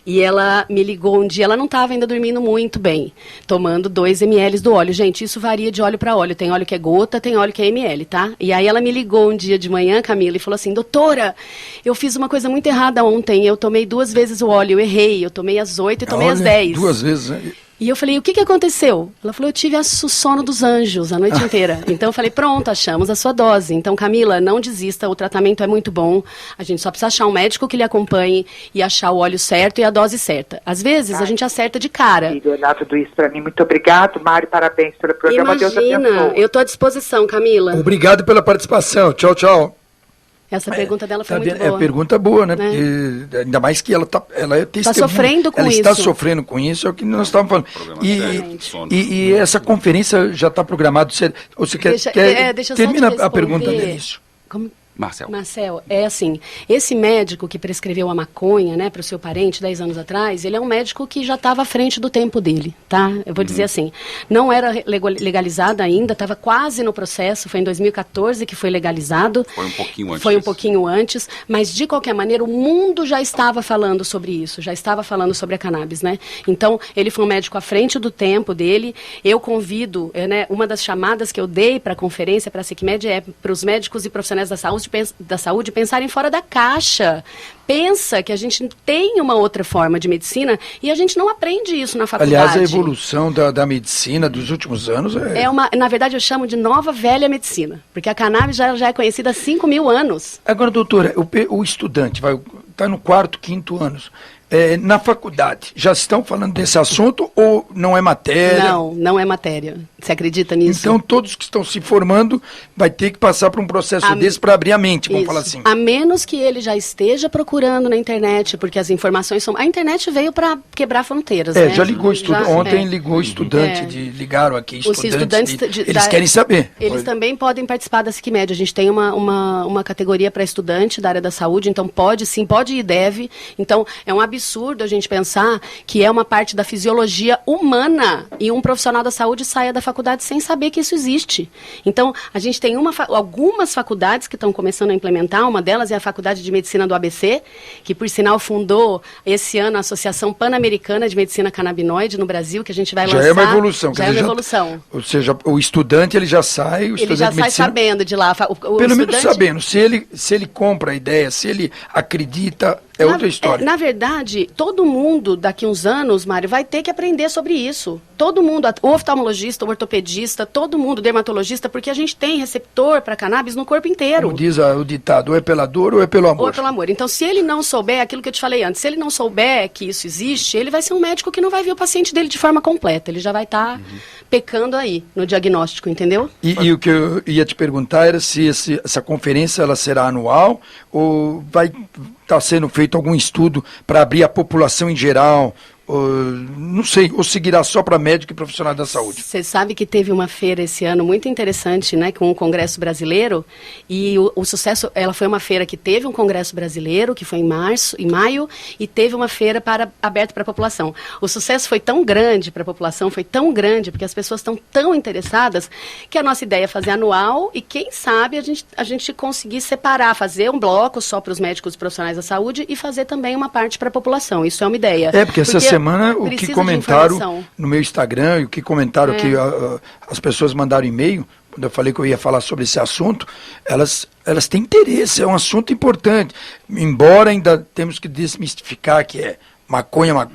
e ela me ligou um dia, ela não estava ainda dormindo muito bem, tomando 2 ml do óleo. Gente, isso varia de óleo para óleo, tem óleo que é gota, tem óleo que é ml, tá? E aí ela me ligou um dia de manhã, Camila, e falou assim, doutora, eu fiz uma coisa muito errada ontem, eu tomei 2 vezes o óleo, eu errei, eu tomei às 8 e tomei às 10. 2 vezes, né? E eu falei, o que aconteceu? Ela falou, eu tive o sono dos anjos a noite inteira. Então eu falei, pronto, achamos a sua dose. Então, Camila, não desista, o tratamento é muito bom. A gente só precisa achar um médico que lhe acompanhe e achar o óleo certo e a dose certa. Às vezes, a gente acerta de cara. E olhar tudo isso para mim, muito obrigado, Mário, parabéns pelo programa. Imagina, eu estou à disposição, Camila. Obrigado pela participação, tchau, tchau. Essa pergunta dela foi muito boa. É pergunta boa, né? Porque, ainda mais que ela é testemunha. Está sofrendo com isso. Ela está sofrendo com isso, é o que nós estávamos falando. E essa conferência já está programada. Você quer termina a pergunta no início. Marcel, é assim, esse médico que prescreveu a maconha, né, para o seu parente 10 anos atrás, ele é um médico que já estava à frente do tempo dele, tá? Eu vou dizer assim, não era legalizado ainda, estava quase no processo, foi em 2014 que foi legalizado. Foi um pouquinho antes. Mas de qualquer maneira o mundo já estava falando sobre isso, já estava falando sobre a cannabis, né? Então, ele foi um médico à frente do tempo dele. Eu convido, né, uma das chamadas que eu dei para a conferência, para a SICMED, é para os médicos e profissionais da saúde pensarem fora da caixa. Pensa que a gente tem uma outra forma de medicina e a gente não aprende isso na faculdade. Aliás, a evolução da medicina dos últimos anos na verdade, eu chamo de nova velha medicina, porque a cannabis já é conhecida há 5.000 anos. Agora, doutora, o estudante está no 4º, 5º ano. Na faculdade, já estão falando desse assunto ou não é matéria? Não é matéria. Você acredita nisso? Então, todos que estão se formando vai ter que passar por um processo desse para abrir a mente, vamos falar assim. A menos que ele já esteja procurando na internet, porque as informações são... A internet veio para quebrar fronteiras, né? Já ligou estudante. Ontem ligou estudante, ligaram aqui estudantes. Eles querem saber. Eles também podem participar da SICMED. A gente tem uma categoria para estudante da área da saúde, então pode e deve. Então, é um absurdo a gente pensar que é uma parte da fisiologia humana e um profissional da saúde saia da faculdade sem saber que isso existe. Então, a gente tem algumas faculdades que estão começando a implementar, uma delas é a Faculdade de Medicina do ABC, que por sinal fundou esse ano a Associação Pan-Americana de Medicina Canabinoide no Brasil, que a gente vai lançar. Já é uma evolução. Já é uma evolução. Ou seja, o estudante ele já sai, ele já sai sabendo de lá. Pelo menos sabendo, se ele compra a ideia, se ele acredita, outra história. Na verdade, todo mundo daqui uns anos, Mário, vai ter que aprender sobre isso. Todo mundo, o oftalmologista, o ortopedista, todo mundo, dermatologista, porque a gente tem receptor para cannabis no corpo inteiro. Como diz o ditado, ou é pela dor ou é pelo amor. Ou é pelo amor. Então, se ele não souber, aquilo que eu te falei antes, se ele não souber que isso existe, ele vai ser um médico que não vai ver o paciente dele de forma completa. Ele já vai estar pecando aí no diagnóstico, entendeu? E o que eu ia te perguntar era se essa conferência ela será anual ou vai estar sendo feito algum estudo para abrir a população em geral, não sei, ou seguirá só para médico e profissional da saúde? Você sabe que teve uma feira esse ano muito interessante, né, com o Congresso Brasileiro, e o sucesso, ela foi uma feira que teve um Congresso Brasileiro, que foi em maio, e teve uma feira aberta para a população. O sucesso foi tão grande para a população, foi tão grande, porque as pessoas estão tão interessadas, que a nossa ideia é fazer anual, e quem sabe a gente conseguir separar, fazer um bloco só para os médicos e profissionais da saúde, e fazer também uma parte para a população. Isso é uma ideia. Porque essa semana o que comentaram no meu Instagram e o que comentaram que as pessoas mandaram e-mail, quando eu falei que eu ia falar sobre esse assunto, elas têm interesse, é um assunto importante, embora ainda temos que desmistificar que é maconha, mas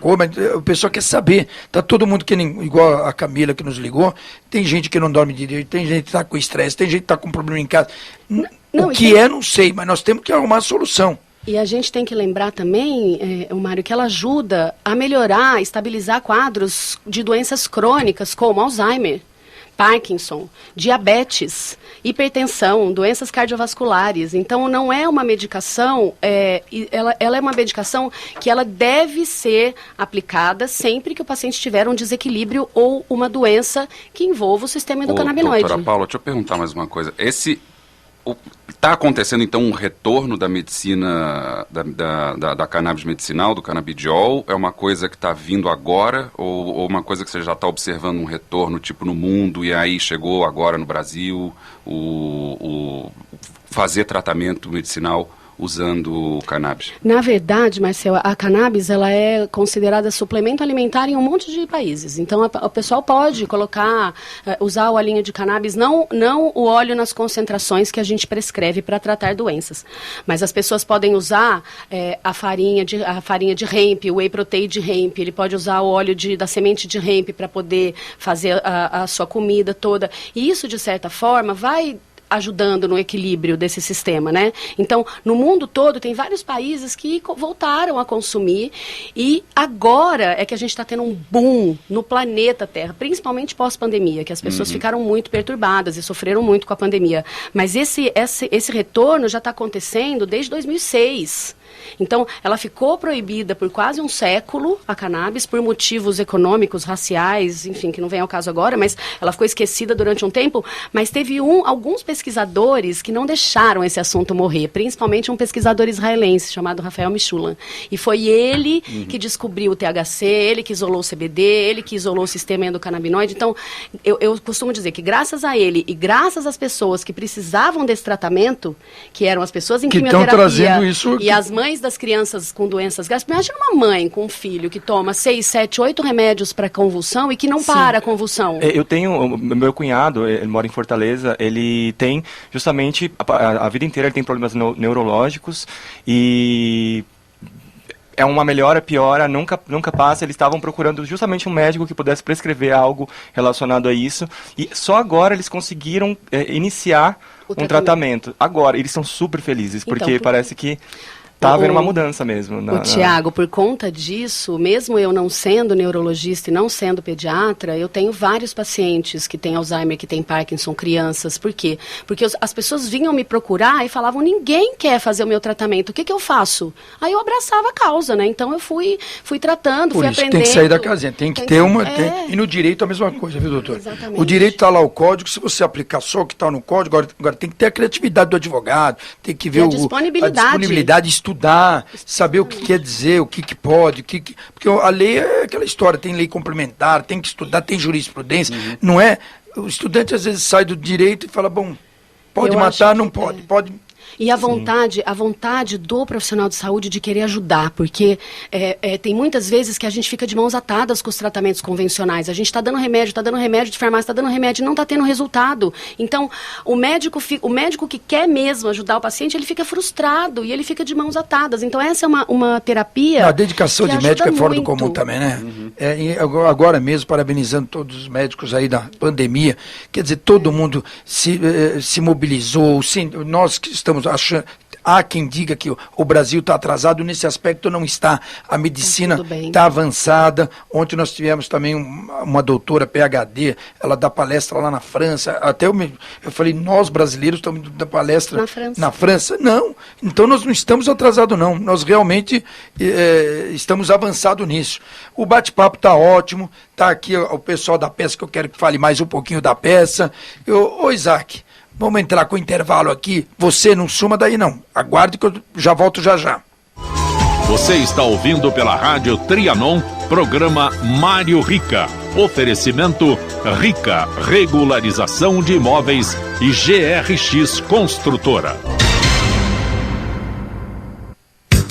o pessoal quer saber. Tá todo mundo igual a Camila que nos ligou, tem gente que não dorme direito, tem gente que está com estresse, tem gente que está com problema em casa. Não sei, mas nós temos que arrumar a solução. E a gente tem que lembrar também, Mário, que ela ajuda a melhorar, estabilizar quadros de doenças crônicas como Alzheimer, Parkinson, diabetes, hipertensão, doenças cardiovasculares. Então, não é uma medicação, ela é uma medicação que ela deve ser aplicada sempre que o paciente tiver um desequilíbrio ou uma doença que envolva o sistema endocannabinoide. Doutora Paula, deixa eu perguntar mais uma coisa. Está acontecendo, então, um retorno da medicina, da cannabis medicinal, do canabidiol? É uma coisa que está vindo agora ou uma coisa que você já está observando um retorno, tipo, no mundo, e aí chegou agora no Brasil o fazer tratamento medicinal usando cannabis? Na verdade, Marcelo, a cannabis ela é considerada suplemento alimentar em um monte de países. Então, o pessoal pode colocar, usar o olhinho de cannabis, não o óleo nas concentrações que a gente prescreve para tratar doenças. Mas as pessoas podem usar a farinha de hemp, o whey protein de hemp, ele pode usar o óleo da semente de hemp para poder fazer a sua comida toda. E isso, de certa forma, vai ajudando no equilíbrio desse sistema, né? Então, no mundo todo, tem vários países que voltaram a consumir e agora é que a gente está tendo um boom no planeta Terra, principalmente pós-pandemia, que as pessoas ficaram muito perturbadas e sofreram muito com a pandemia. Mas esse retorno já está acontecendo desde 2006. Então, ela ficou proibida por quase um século, a cannabis, por motivos econômicos, raciais, enfim, que não vem ao caso agora, mas ela ficou esquecida durante um tempo, mas teve alguns pesquisadores que não deixaram esse assunto morrer, principalmente um pesquisador israelense chamado Rafael Mishulam. E foi ele que descobriu o THC, ele que isolou o CBD, ele que isolou o sistema endocannabinoide. Então, eu costumo dizer que graças a ele e graças às pessoas que precisavam desse tratamento, que eram as pessoas em quimioterapia e as mães das crianças com doenças graves. Imagina uma mãe com um filho que toma 6, 7, 8 remédios para convulsão e que não para a convulsão. Eu tenho, meu cunhado, ele mora em Fortaleza, ele tem justamente, a vida inteira ele tem problemas neurológicos e é uma melhora, piora, nunca passa. Eles estavam procurando justamente um médico que pudesse prescrever algo relacionado a isso e só agora eles conseguiram iniciar um tratamento. Agora, eles são super felizes, porque parece que tá havendo uma mudança mesmo. Tiago, por conta disso, mesmo eu não sendo neurologista e não sendo pediatra, eu tenho vários pacientes que têm Alzheimer, que têm Parkinson, crianças. Por quê? Porque as pessoas vinham me procurar e falavam, ninguém quer fazer o meu tratamento, o que eu faço? Aí eu abraçava a causa, né? Então eu fui tratando, fui aprendendo. Tem que sair da casinha, tem que ter uma... E no direito a mesma coisa, viu, doutor? Exatamente. O direito está lá o código, se você aplicar só o que está no código, agora tem que ter a criatividade do advogado, tem que ver a disponibilidade, estudar, saber o que quer dizer, o que pode, porque a lei é aquela história, tem lei complementar, tem que estudar, tem jurisprudência, não é? O estudante às vezes sai do direito e fala, bom, pode matar, não pode, pode... E a vontade do profissional de saúde de querer ajudar, porque tem muitas vezes que a gente fica de mãos atadas com os tratamentos convencionais. A gente está dando remédio de farmácia, está dando remédio e não está tendo resultado. Então, o médico que quer mesmo ajudar o paciente, ele fica frustrado e ele fica de mãos atadas. Então, essa é uma terapia. A dedicação de médico é fora do comum também, né? Agora mesmo, parabenizando todos os médicos aí da pandemia, quer dizer, todo mundo se mobilizou, nós que estamos achando, há quem diga que o Brasil está atrasado, nesse aspecto não está. A medicina está avançada. Ontem nós tivemos também uma doutora PhD, ela dá palestra lá na França. Até eu falei, nós brasileiros estamos dando palestra na França. Não, então nós não estamos atrasados não, nós realmente estamos avançados nisso. O bate-papo está ótimo, está aqui o pessoal da peça, que eu quero que fale mais um pouquinho da peça. Ô Isaac, vamos entrar com o intervalo aqui. Você não suma daí não. Aguarde que eu já volto já. Você está ouvindo pela Rádio Trianon, programa Mário Rica. Oferecimento Rica, regularização de imóveis e GRX Construtora.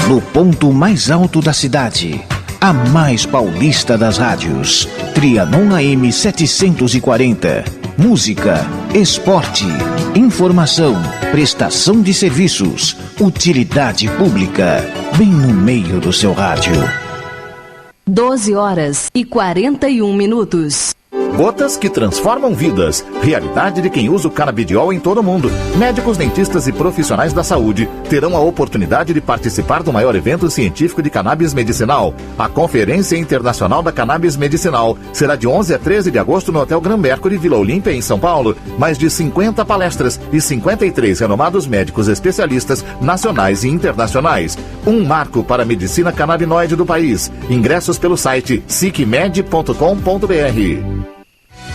No ponto mais alto da cidade, a mais paulista das rádios. Trianon AM 740. Música, esporte, informação, prestação de serviços, utilidade pública, bem no meio do seu rádio. 12h41. Gotas que transformam vidas. Realidade de quem usa o canabidiol em todo o mundo. Médicos, dentistas e profissionais da saúde terão a oportunidade de participar do maior evento científico de cannabis medicinal. A Conferência Internacional da Cannabis Medicinal será de 11 a 13 de agosto no Hotel Gran Mercury, Vila Olímpia, em São Paulo. Mais de 50 palestras e 53 renomados médicos especialistas nacionais e internacionais. Um marco para a medicina canabinoide do país. Ingressos pelo site sicmed.com.br.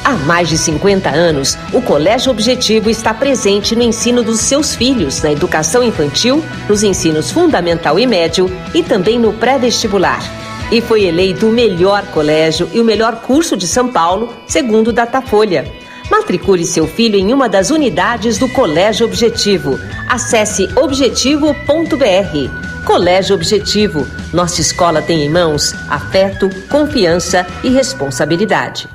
Há mais de 50 anos, o Colégio Objetivo está presente no ensino dos seus filhos, na educação infantil, nos ensinos fundamental e médio e também no pré-vestibular. E foi eleito o melhor colégio e o melhor curso de São Paulo, segundo o Datafolha. Matricule seu filho em uma das unidades do Colégio Objetivo. Acesse objetivo.br. Colégio Objetivo. Nossa escola tem em mãos afeto, confiança e responsabilidade.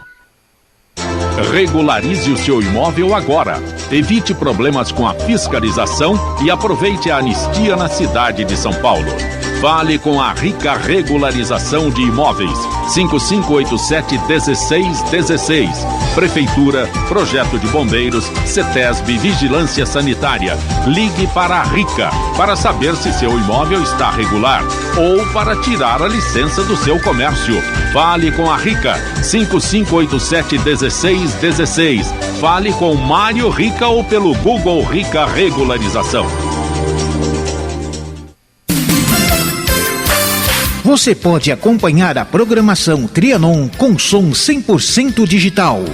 Regularize o seu imóvel agora. Evite problemas com a fiscalização e aproveite a anistia na cidade de São Paulo. Fale com a Rica Regularização de Imóveis. 5587-1616. Prefeitura, Projeto de Bombeiros, CETESB, Vigilância Sanitária. Ligue para a Rica para saber se seu imóvel está regular ou para tirar a licença do seu comércio. Fale com a Rica. 5587-1616. Fale com Mário Rica ou pelo Google Rica Regularização. Você pode acompanhar a programação Trianon com som 100% digital.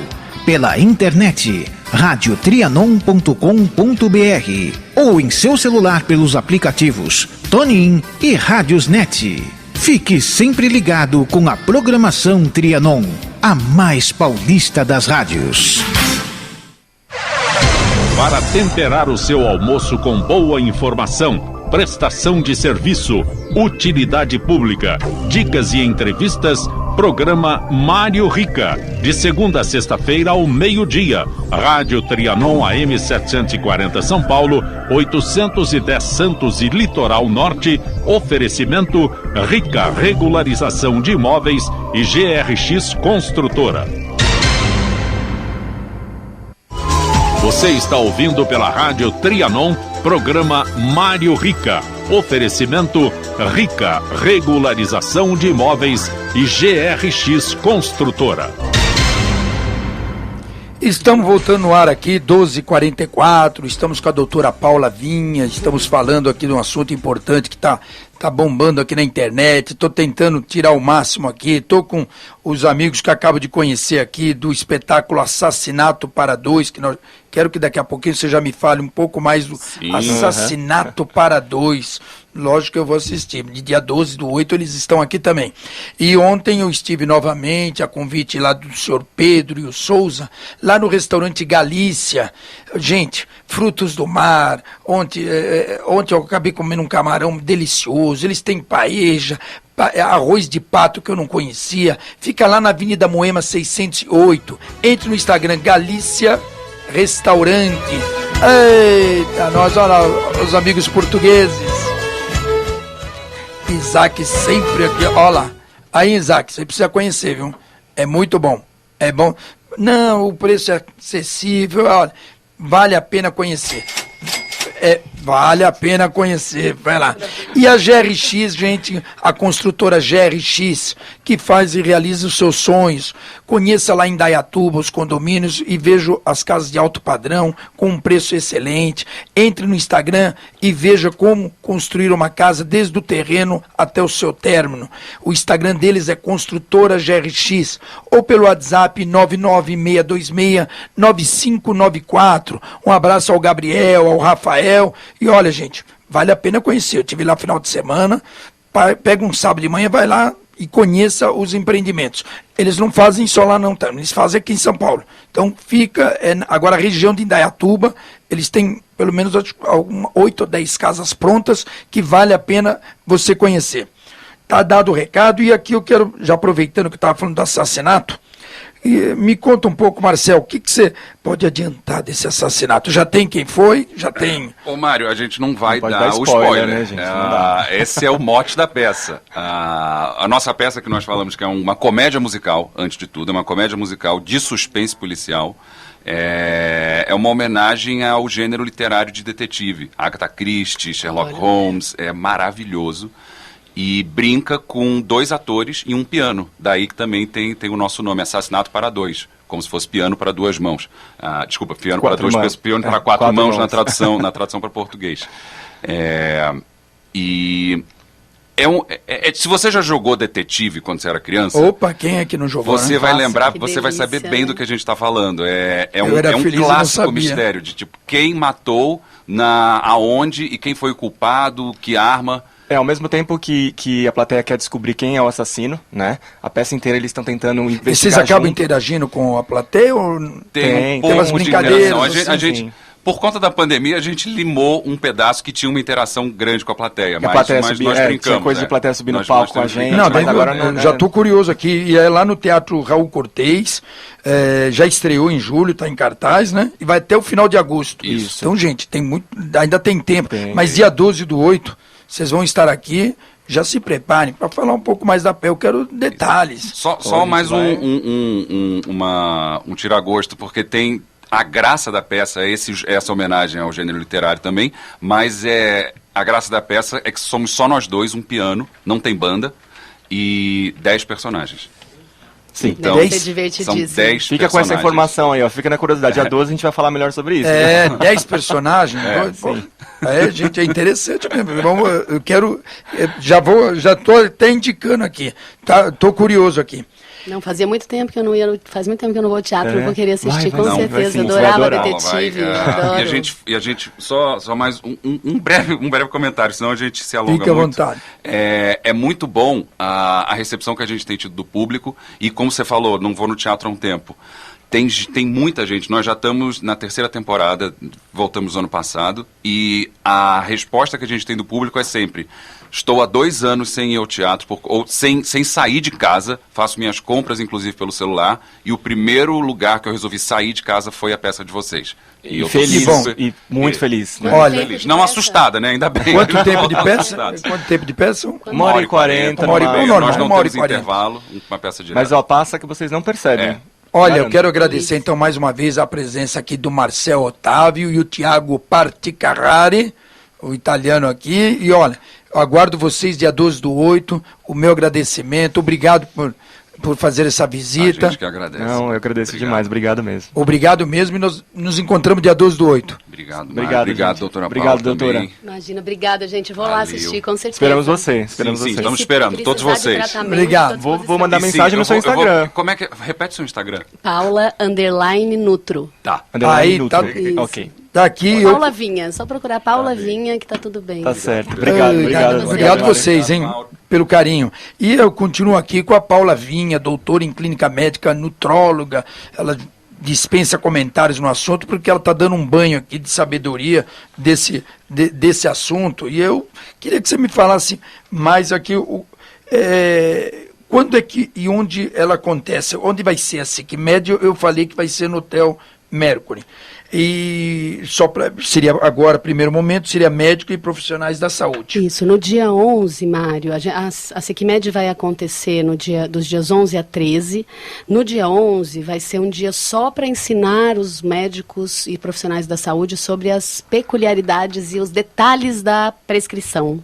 Pela internet, radiotrianon.com.br ou em seu celular pelos aplicativos TuneIn e Radiosnet. Fique sempre ligado com a programação Trianon, a mais paulista das rádios. Para temperar o seu almoço com boa informação, prestação de serviço, utilidade pública, dicas e entrevistas, programa Mário Rica, de segunda a sexta-feira ao meio-dia. Rádio Trianon AM 740 São Paulo, 810 Santos e Litoral Norte. Oferecimento Rica Regularização de Imóveis e GRX Construtora. Você está ouvindo pela Rádio Trianon, Programa Mário Rica. Oferecimento Rica, regularização de imóveis e GRX Construtora. Estamos voltando no ar aqui, 12h44, estamos com a doutora Paula Vinha, estamos falando aqui de um assunto importante que está bombando aqui na internet, estou tentando tirar o máximo aqui, estou com os amigos que acabo de conhecer aqui do espetáculo Assassinato para Dois, que quero que daqui a pouquinho você já me fale um pouco mais do Assassinato para Dois. Lógico que eu vou assistir, de dia 12/8 eles estão aqui também. E ontem eu estive novamente, a convite lá do senhor Pedro e o Souza, lá no restaurante Galícia. Gente, frutos do mar, ontem eu acabei comendo um camarão delicioso, eles têm paeja, arroz de pato que eu não conhecia, fica lá na Avenida Moema 608, entre no Instagram Galícia Restaurante. Eita, nós, olha lá, os amigos portugueses. Isaac sempre aqui, olha lá. Aí, Isaac, você precisa conhecer, viu? É muito bom. É bom. Não, o preço é acessível, olha, vale a pena conhecer. Vale a pena conhecer, vai lá. E a GRX, gente, a construtora GRX, que faz e realiza os seus sonhos. Conheça lá em Indaiatuba os condomínios e veja as casas de alto padrão com um preço excelente. Entre no Instagram e veja como construir uma casa desde o terreno até o seu término. O Instagram deles é Construtora GRX ou pelo WhatsApp 996269594. Um abraço ao Gabriel, ao Rafael. E olha, gente, vale a pena conhecer. Eu estive lá no final de semana, pega um sábado de manhã, vai lá e conheça os empreendimentos. Eles não fazem só lá não, tá? Eles fazem aqui em São Paulo. Então fica, agora a região de Indaiatuba, eles têm pelo menos 8 ou 10 casas prontas que vale a pena você conhecer. Tá dado o recado e aqui eu quero, já aproveitando que eu estava falando do assassinato, me conta um pouco, Marcel, o que você pode adiantar desse assassinato? Já tem quem foi? Já tem? Ô, Mário, a gente não vai dar o spoiler, né, gente? Esse é o mote da peça. A nossa peça que nós falamos que é uma comédia musical, antes de tudo, é uma comédia musical de suspense policial. É uma homenagem ao gênero literário de detetive. Agatha Christie, Sherlock Holmes, é maravilhoso. E brinca com 2 atores e um piano. Daí que também tem o nosso nome, Assassinato para Dois. Como se fosse piano para 2 mãos. Desculpa, piano para 2 pessoas, piano para 4 mãos na tradução para português. Se você já jogou detetive quando você era criança... Opa, quem é que não jogou? Você vai lembrar, você vai saber bem do que a gente está falando. É um clássico mistério de tipo, quem matou, aonde e quem foi o culpado, que arma... Ao mesmo tempo que a plateia quer descobrir quem é o assassino, né? A peça inteira eles estão tentando investigar. E vocês acabam interagindo com a plateia ou tem umas brincadeiras? A gente, por conta da pandemia, a gente limou um pedaço que tinha uma interação grande com a plateia. Mas nós brincamos. Tinha coisa de plateia subir no palco com a gente. Não, mas agora não, já estou curioso aqui. E é lá no Teatro Raul Cortez. Já estreou em julho, está em cartaz, né? E vai até o final de agosto. Isso. Então, gente, ainda tem tempo. Mas dia 12/8... vocês vão estar aqui, já se preparem para falar um pouco mais da peça. Eu quero detalhes. Só mais um tiragosto, porque tem a graça da peça, essa homenagem ao gênero literário também, mas a graça da peça é que somos só nós dois, um piano, não tem banda, e 10 personagens. Sim, então são 10 Fica com essa informação aí, ó. Fica na curiosidade. Dia 12 a gente vai falar melhor sobre isso. 10 personagens. Gente, é interessante mesmo. Eu quero. Já estou até indicando aqui. Estou curioso aqui. Não, fazia muito tempo que eu não ia. Faz muito tempo que eu não vou ao teatro, eu vou querer assistir, com certeza. Adorava detetive. Adoro. E a gente só mais um breve comentário, senão a gente se alonga muito. Fique à vontade. É muito bom a recepção que a gente tem tido do público, e como você falou, não vou no teatro há um tempo. Tem muita gente, nós já estamos na 3ª temporada, voltamos no ano passado, e a resposta que a gente tem do público é sempre: estou há 2 anos sem ir ao teatro, ou sem sair de casa, faço minhas compras, inclusive, pelo celular, e o primeiro lugar que eu resolvi sair de casa foi a peça de vocês. E eu feliz, e muito feliz. Né? Olha, feliz. Não assustada, né? Ainda bem. Quanto tempo de peça? Quanto tempo de peça? 1h40. Nós não temos intervalo, uma peça direta. Mas passa que vocês não percebem. Olha, eu quero agradecer então mais uma vez a presença aqui do Marcel Otávio e o Tiago Particarrari, o italiano aqui, e olha, eu aguardo vocês dia 12/8, o meu agradecimento, obrigado por fazer essa visita. A gente que agradece. Não, eu agradeço demais, obrigado mesmo. Obrigado mesmo e nós nos encontramos dia 12/8. Obrigado, doutora Obrigado, Paula, doutora. também. Imagina, obrigada, gente. Vou lá assistir, com certeza. Esperamos você, Sim, você. estamos esperando, todos vocês. Obrigado. Vou mandar mensagem no seu Instagram. Como é que... Repete seu Instagram. Paula_Nutro. Tá. Aí, tá, Ok. tá aqui. Paula Vinha, só procurar Paula Vinha que tá tudo bem. Tá certo. Obrigado. Obrigado vocês, hein, pelo carinho. E eu continuo aqui com a Paula Vinha, doutora em clínica médica, nutróloga. Ela dispensa comentários no assunto porque ela está dando um banho aqui de sabedoria desse assunto. E eu queria que você me falasse mais aqui quando é que e onde ela acontece, onde vai ser a SICMED. Eu falei que vai ser no Hotel Mercury. E seria agora, primeiro momento, seria médico e profissionais da saúde. Isso, no dia 11, Mário, a SICMED vai acontecer dos dias 11 a 13. No dia 11 vai ser um dia só para ensinar os médicos e profissionais da saúde sobre as peculiaridades e os detalhes da prescrição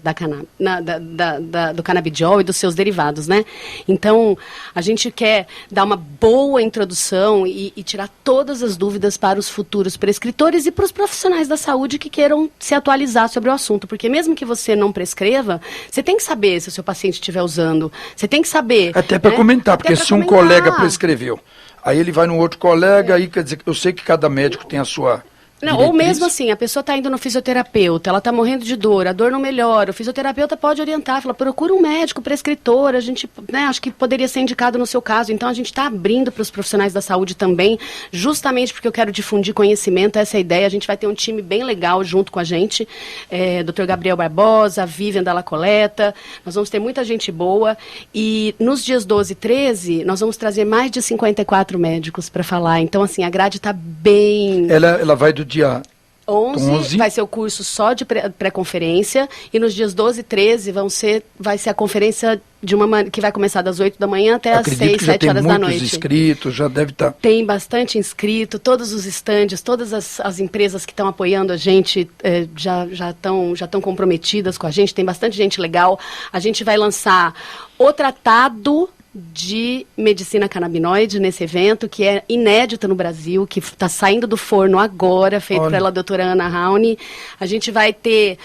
do canabidiol e dos seus derivados, né? Então, a gente quer dar uma boa introdução e tirar todas as dúvidas para os futuros prescritores e para os profissionais da saúde que queiram se atualizar sobre o assunto, porque mesmo que você não prescreva, você tem que saber se o seu paciente estiver usando, você tem que saber... Até para comentar, porque se um colega prescreveu, aí ele vai no outro colega, aí quer dizer, eu sei que cada médico tem a sua... Não, ou mesmo assim, a pessoa está indo no fisioterapeuta, ela está morrendo de dor, a dor não melhora, o fisioterapeuta pode orientar, fala, procura um médico prescritor, a gente, acho que poderia ser indicado no seu caso. Então a gente está abrindo para os profissionais da saúde também, justamente porque eu quero difundir conhecimento, essa é a ideia. A gente vai ter um time bem legal junto com a gente, Dr. Gabriel Barbosa, a Vivian Dalla Coleta, nós vamos ter muita gente boa, e nos dias 12 e 13, nós vamos trazer mais de 54 médicos para falar. Então, assim, a grade está bem... Ela vai do dia 11 vai ser o curso só de pré-conferência, e nos dias 12 e 13 vai ser a conferência que vai começar das 8 da manhã até as 6, 7 horas da noite. Muitos inscritos, já deve estar... Tem bastante inscrito, todos os estandes, todas as empresas que estão apoiando a gente já estão comprometidas com a gente, tem bastante gente legal. A gente vai lançar o tratado de medicina canabinoide nesse evento, que é inédita no Brasil, que está saindo do forno agora, feito pela doutora Ana Rauni. A gente vai ter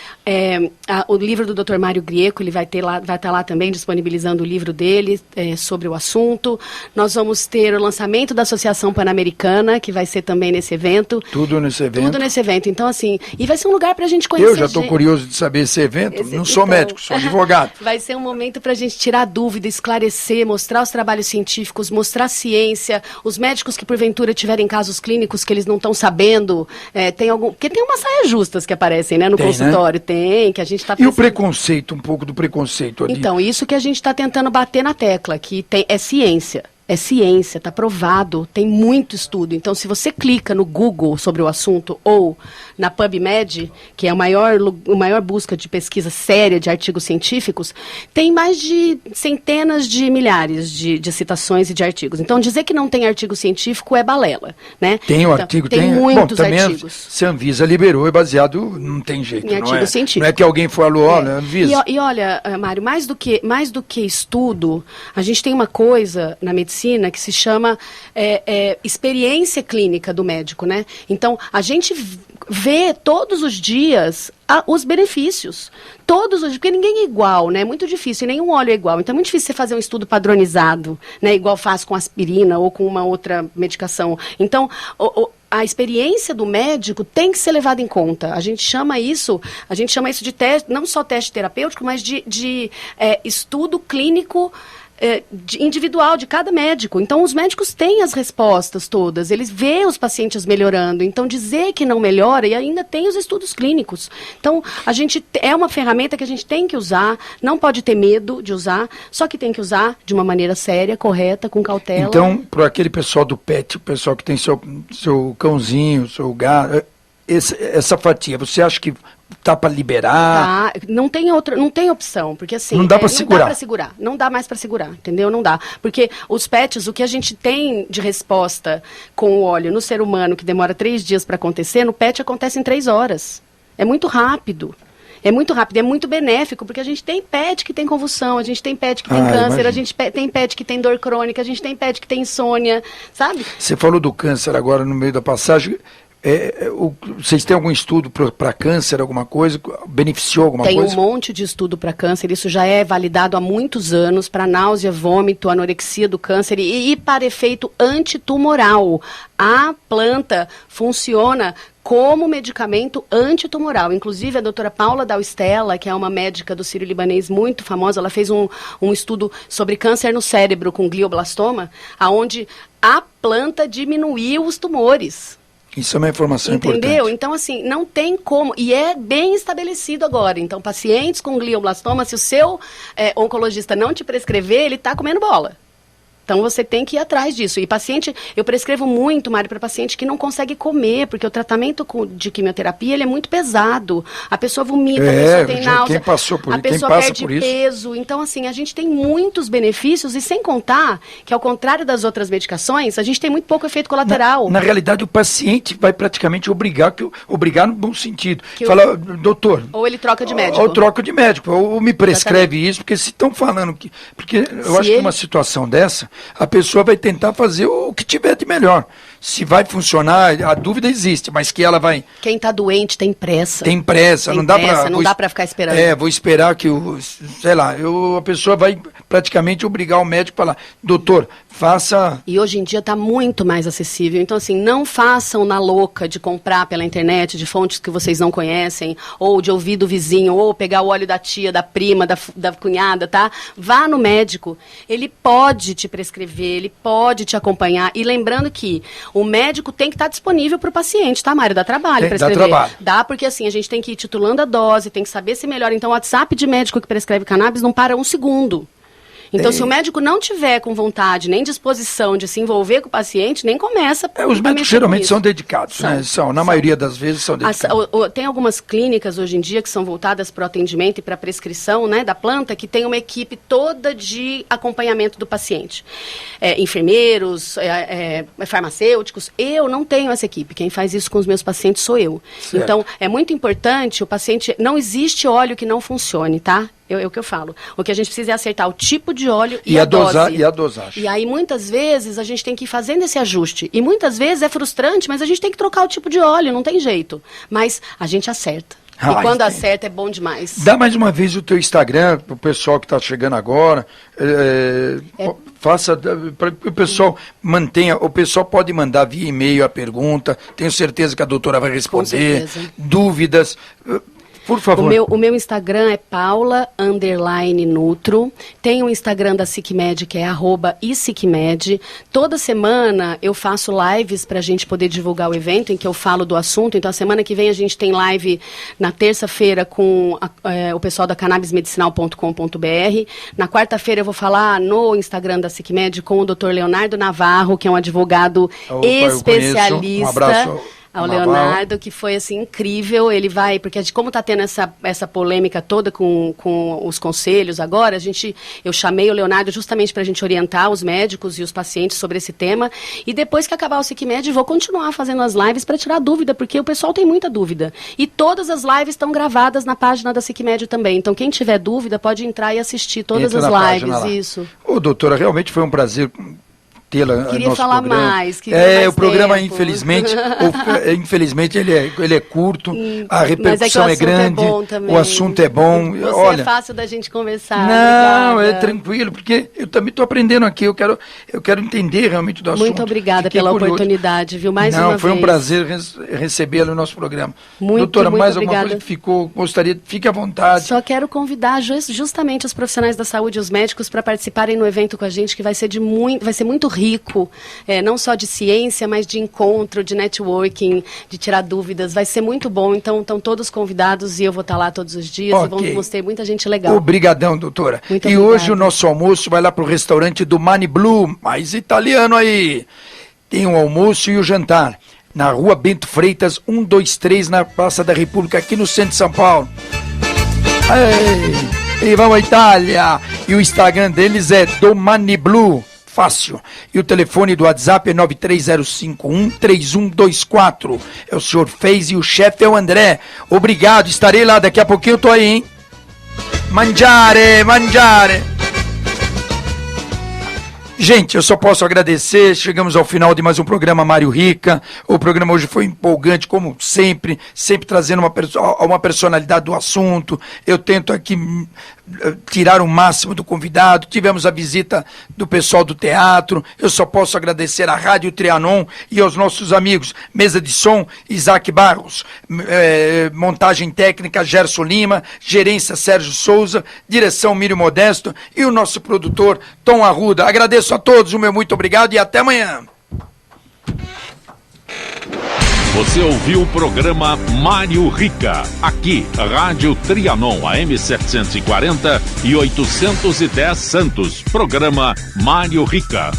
o livro do Dr. Mário Grieco, ele vai estar lá também disponibilizando o livro dele sobre o assunto. Nós vamos ter o lançamento da Associação Pan-Americana, que vai ser também nesse evento. Tudo nesse evento? Tudo nesse evento. Então, assim, e vai ser um lugar para a gente conhecer. Eu já estou curioso de saber esse evento. Não sou médico, sou advogado. Vai ser um momento para a gente tirar dúvida, esclarecer, mostrar os trabalhos científicos, mostrar ciência, os médicos que porventura tiverem casos clínicos que eles não estão sabendo, porque tem umas saias justas que aparecem, né, no consultório, né? Tem, que a gente está pensando... E o preconceito, um pouco do preconceito ali? Então, isso que a gente está tentando bater na tecla, que é ciência. É ciência, está provado, tem muito estudo. Então, se você clica no Google sobre o assunto ou na PubMed, que é a maior busca de pesquisa séria de artigos científicos, tem mais de centenas de milhares de citações e de artigos. Então, dizer que não tem artigo científico é balela, né? Tem o artigo, tem muitos artigos. Se a Anvisa liberou, é baseado, não tem jeito. Em artigo científico. Não é que alguém falou, olha, Anvisa. E olha, Mário, mais do que estudo, a gente tem uma coisa na medicina que se chama experiência clínica do médico, né? Então, a gente vê todos os dias os benefícios. Todos os dias, porque ninguém é igual, né? É muito difícil, nenhum óleo é igual. Então, é muito difícil você fazer um estudo padronizado, né? Igual faz com aspirina ou com uma outra medicação. Então, a experiência do médico tem que ser levada em conta. A gente chama isso de teste, não só teste terapêutico, mas de estudo clínico individual de cada médico. Então, os médicos têm as respostas todas, eles veem os pacientes melhorando. Então, dizer que não melhora, e ainda tem os estudos clínicos. Então, é uma ferramenta que a gente tem que usar, não pode ter medo de usar, só que tem que usar de uma maneira séria, correta, com cautela. Então, para aquele pessoal do pet, o pessoal que tem seu cãozinho, seu gato, essa fatia, você acha que tá para liberar? Não tem opção, porque assim... Não dá para segurar. Não dá mais para segurar, entendeu? Não dá. Porque os PETs, o que a gente tem de resposta com o óleo no ser humano, que demora 3 dias para acontecer, no PET acontece em 3 horas. É muito rápido. É muito benéfico, porque a gente tem PET que tem convulsão, a gente tem PET que tem câncer, imagina. A gente tem PET que tem dor crônica, a gente tem PET que tem insônia, sabe? Você falou do câncer agora no meio da passagem. Vocês têm algum estudo para câncer, alguma coisa? Beneficiou alguma coisa? Tem um monte de estudo para câncer, isso já é validado há muitos anos, para náusea, vômito, anorexia do câncer e para efeito antitumoral. A planta funciona como medicamento antitumoral. Inclusive, a doutora Paula Daustella, que é uma médica do Sírio-Libanês muito famosa, ela fez um estudo sobre câncer no cérebro com glioblastoma, onde a planta diminuiu os tumores. Isso é uma informação importante. Entendeu? Então, assim, não tem como. E é bem estabelecido agora. Então, pacientes com glioblastoma, se o seu oncologista não te prescrever, ele está comendo bola. Então, você tem que ir atrás disso. E paciente, eu prescrevo muito, Mário, para paciente que não consegue comer, porque o tratamento de quimioterapia, ele é muito pesado. A pessoa vomita, a pessoa tem náusea, quem passou por a pessoa perde peso. Então, assim, a gente tem muitos benefícios e sem contar que, ao contrário das outras medicações, a gente tem muito pouco efeito colateral. Na realidade, o paciente vai praticamente obrigar no bom sentido. Fala, doutor... Ou ele troca de médico. Ou troca de médico, ou me prescreve isso, porque se estão falando que... Porque eu acho que uma situação dessa... a pessoa vai tentar fazer o que tiver de melhor. Se vai funcionar, a dúvida existe, mas que ela vai... Quem está doente tem pressa. Tem pressa, não dá para ficar esperando. Vou esperar que a pessoa vai praticamente obrigar o médico a falar, doutor, faça... E hoje em dia está muito mais acessível, então assim, não façam na louca de comprar pela internet, de fontes que vocês não conhecem, ou de ouvir do vizinho, ou pegar o óleo da tia, da prima, da cunhada, tá? Vá no médico, ele pode te prescrever, ele pode te acompanhar, e lembrando que o médico tem que estar disponível para o paciente, tá, Mário? Dá trabalho prescrever. Dá trabalho. Dá, porque assim, a gente tem que ir titulando a dose, tem que saber se melhora. Então, o WhatsApp de médico que prescreve cannabis não para um segundo. Então, se o médico não tiver com vontade, nem disposição de se envolver com o paciente, nem começa... Os médicos geralmente são dedicados, né? Na maioria das vezes são dedicados. Tem algumas clínicas hoje em dia que são voltadas para o atendimento e para a prescrição, né, da planta, que tem uma equipe toda de acompanhamento do paciente. Enfermeiros, farmacêuticos. Eu não tenho essa equipe. Quem faz isso com os meus pacientes sou eu. Certo. Então, é muito importante o paciente... Não existe óleo que não funcione, tá? É o que eu falo. O que a gente precisa é acertar o tipo de óleo e a dose. E a dosagem. E aí, muitas vezes, a gente tem que ir fazendo esse ajuste. E muitas vezes é frustrante, mas a gente tem que trocar o tipo de óleo, não tem jeito. Mas a gente acerta. E quando acerta é bom demais. Dá mais uma vez o teu Instagram para o pessoal que está chegando agora. Faça para que o pessoal mantenha. O pessoal pode mandar via e-mail a pergunta. Tenho certeza que a doutora vai responder. Dúvidas. Por favor. O meu Instagram é paula_nutro. Tem o Instagram da SicMed, que é @isicmed. Toda semana eu faço lives para a gente poder divulgar o evento em que eu falo do assunto. Então, a semana que vem a gente tem live na terça-feira com o pessoal da cannabismedicinal.com.br. Na quarta-feira eu vou falar no Instagram da SicMed com o Dr. Leonardo Navarro, que é um advogado especialista. Um abraço. Ao Leonardo, que foi assim incrível. Ele vai, porque como está tendo essa polêmica toda com os conselhos agora, eu chamei o Leonardo justamente para a gente orientar os médicos e os pacientes sobre esse tema. E depois que acabar o SicMed, vou continuar fazendo as lives para tirar dúvida, porque o pessoal tem muita dúvida. E todas as lives estão gravadas na página da SicMed também. Então, quem tiver dúvida pode entrar e assistir todas as lives. Isso. Ô, doutora, realmente foi um prazer tê-la. Queria falar mais. O programa, infelizmente, ele é curto, a repercussão é grande, o assunto é bom. Você é fácil da gente conversar. Não, obrigada. É tranquilo, porque eu também estou aprendendo aqui, eu quero entender realmente do assunto. Muito obrigada pela oportunidade, viu? Mais uma vez. Foi um prazer recebê-la no nosso programa. Doutora, mais obrigada. Alguma coisa que gostaria, fique à vontade. Só quero convidar justamente os profissionais da saúde e os médicos para participarem no evento com a gente, que vai ser muito rico, não só de ciência, mas de encontro, de networking, de tirar dúvidas. Vai ser muito bom. Então, estão todos convidados e eu vou estar lá todos os dias. E vamos ter muita gente legal. Obrigadão, doutora. Muito e obrigada. Hoje o nosso almoço vai lá para o restaurante do Mani Blue, mais italiano aí. Tem o almoço e o jantar. na Rua Bento Freitas, 123, na Praça da República, aqui no centro de São Paulo. E vamos à Itália! E o Instagram deles é DomaniBlu. Fácil. E o telefone do WhatsApp é 930513124. É o senhor Fez e o chefe é o André. Obrigado, estarei lá, daqui a pouquinho eu tô aí, hein? Mangiare! Gente, eu só posso agradecer, chegamos ao final de mais um programa Mário Rica. O programa hoje foi empolgante, como sempre trazendo uma personalidade do assunto. Eu tento aqui tirar o máximo do convidado. Tivemos a visita do pessoal do teatro. Eu só posso agradecer à Rádio Trianon e aos nossos amigos. Mesa de som, Isaac Barros. Montagem técnica, Gerson Lima. Gerência, Sérgio Souza. Direção, Mírio Modesto. E o nosso produtor, Tom Arruda. Agradeço a todos, o meu muito obrigado e até amanhã. Você ouviu o programa Mário Rica, aqui, Rádio Trianon, AM 740 e 810 Santos. Programa Mário Rica.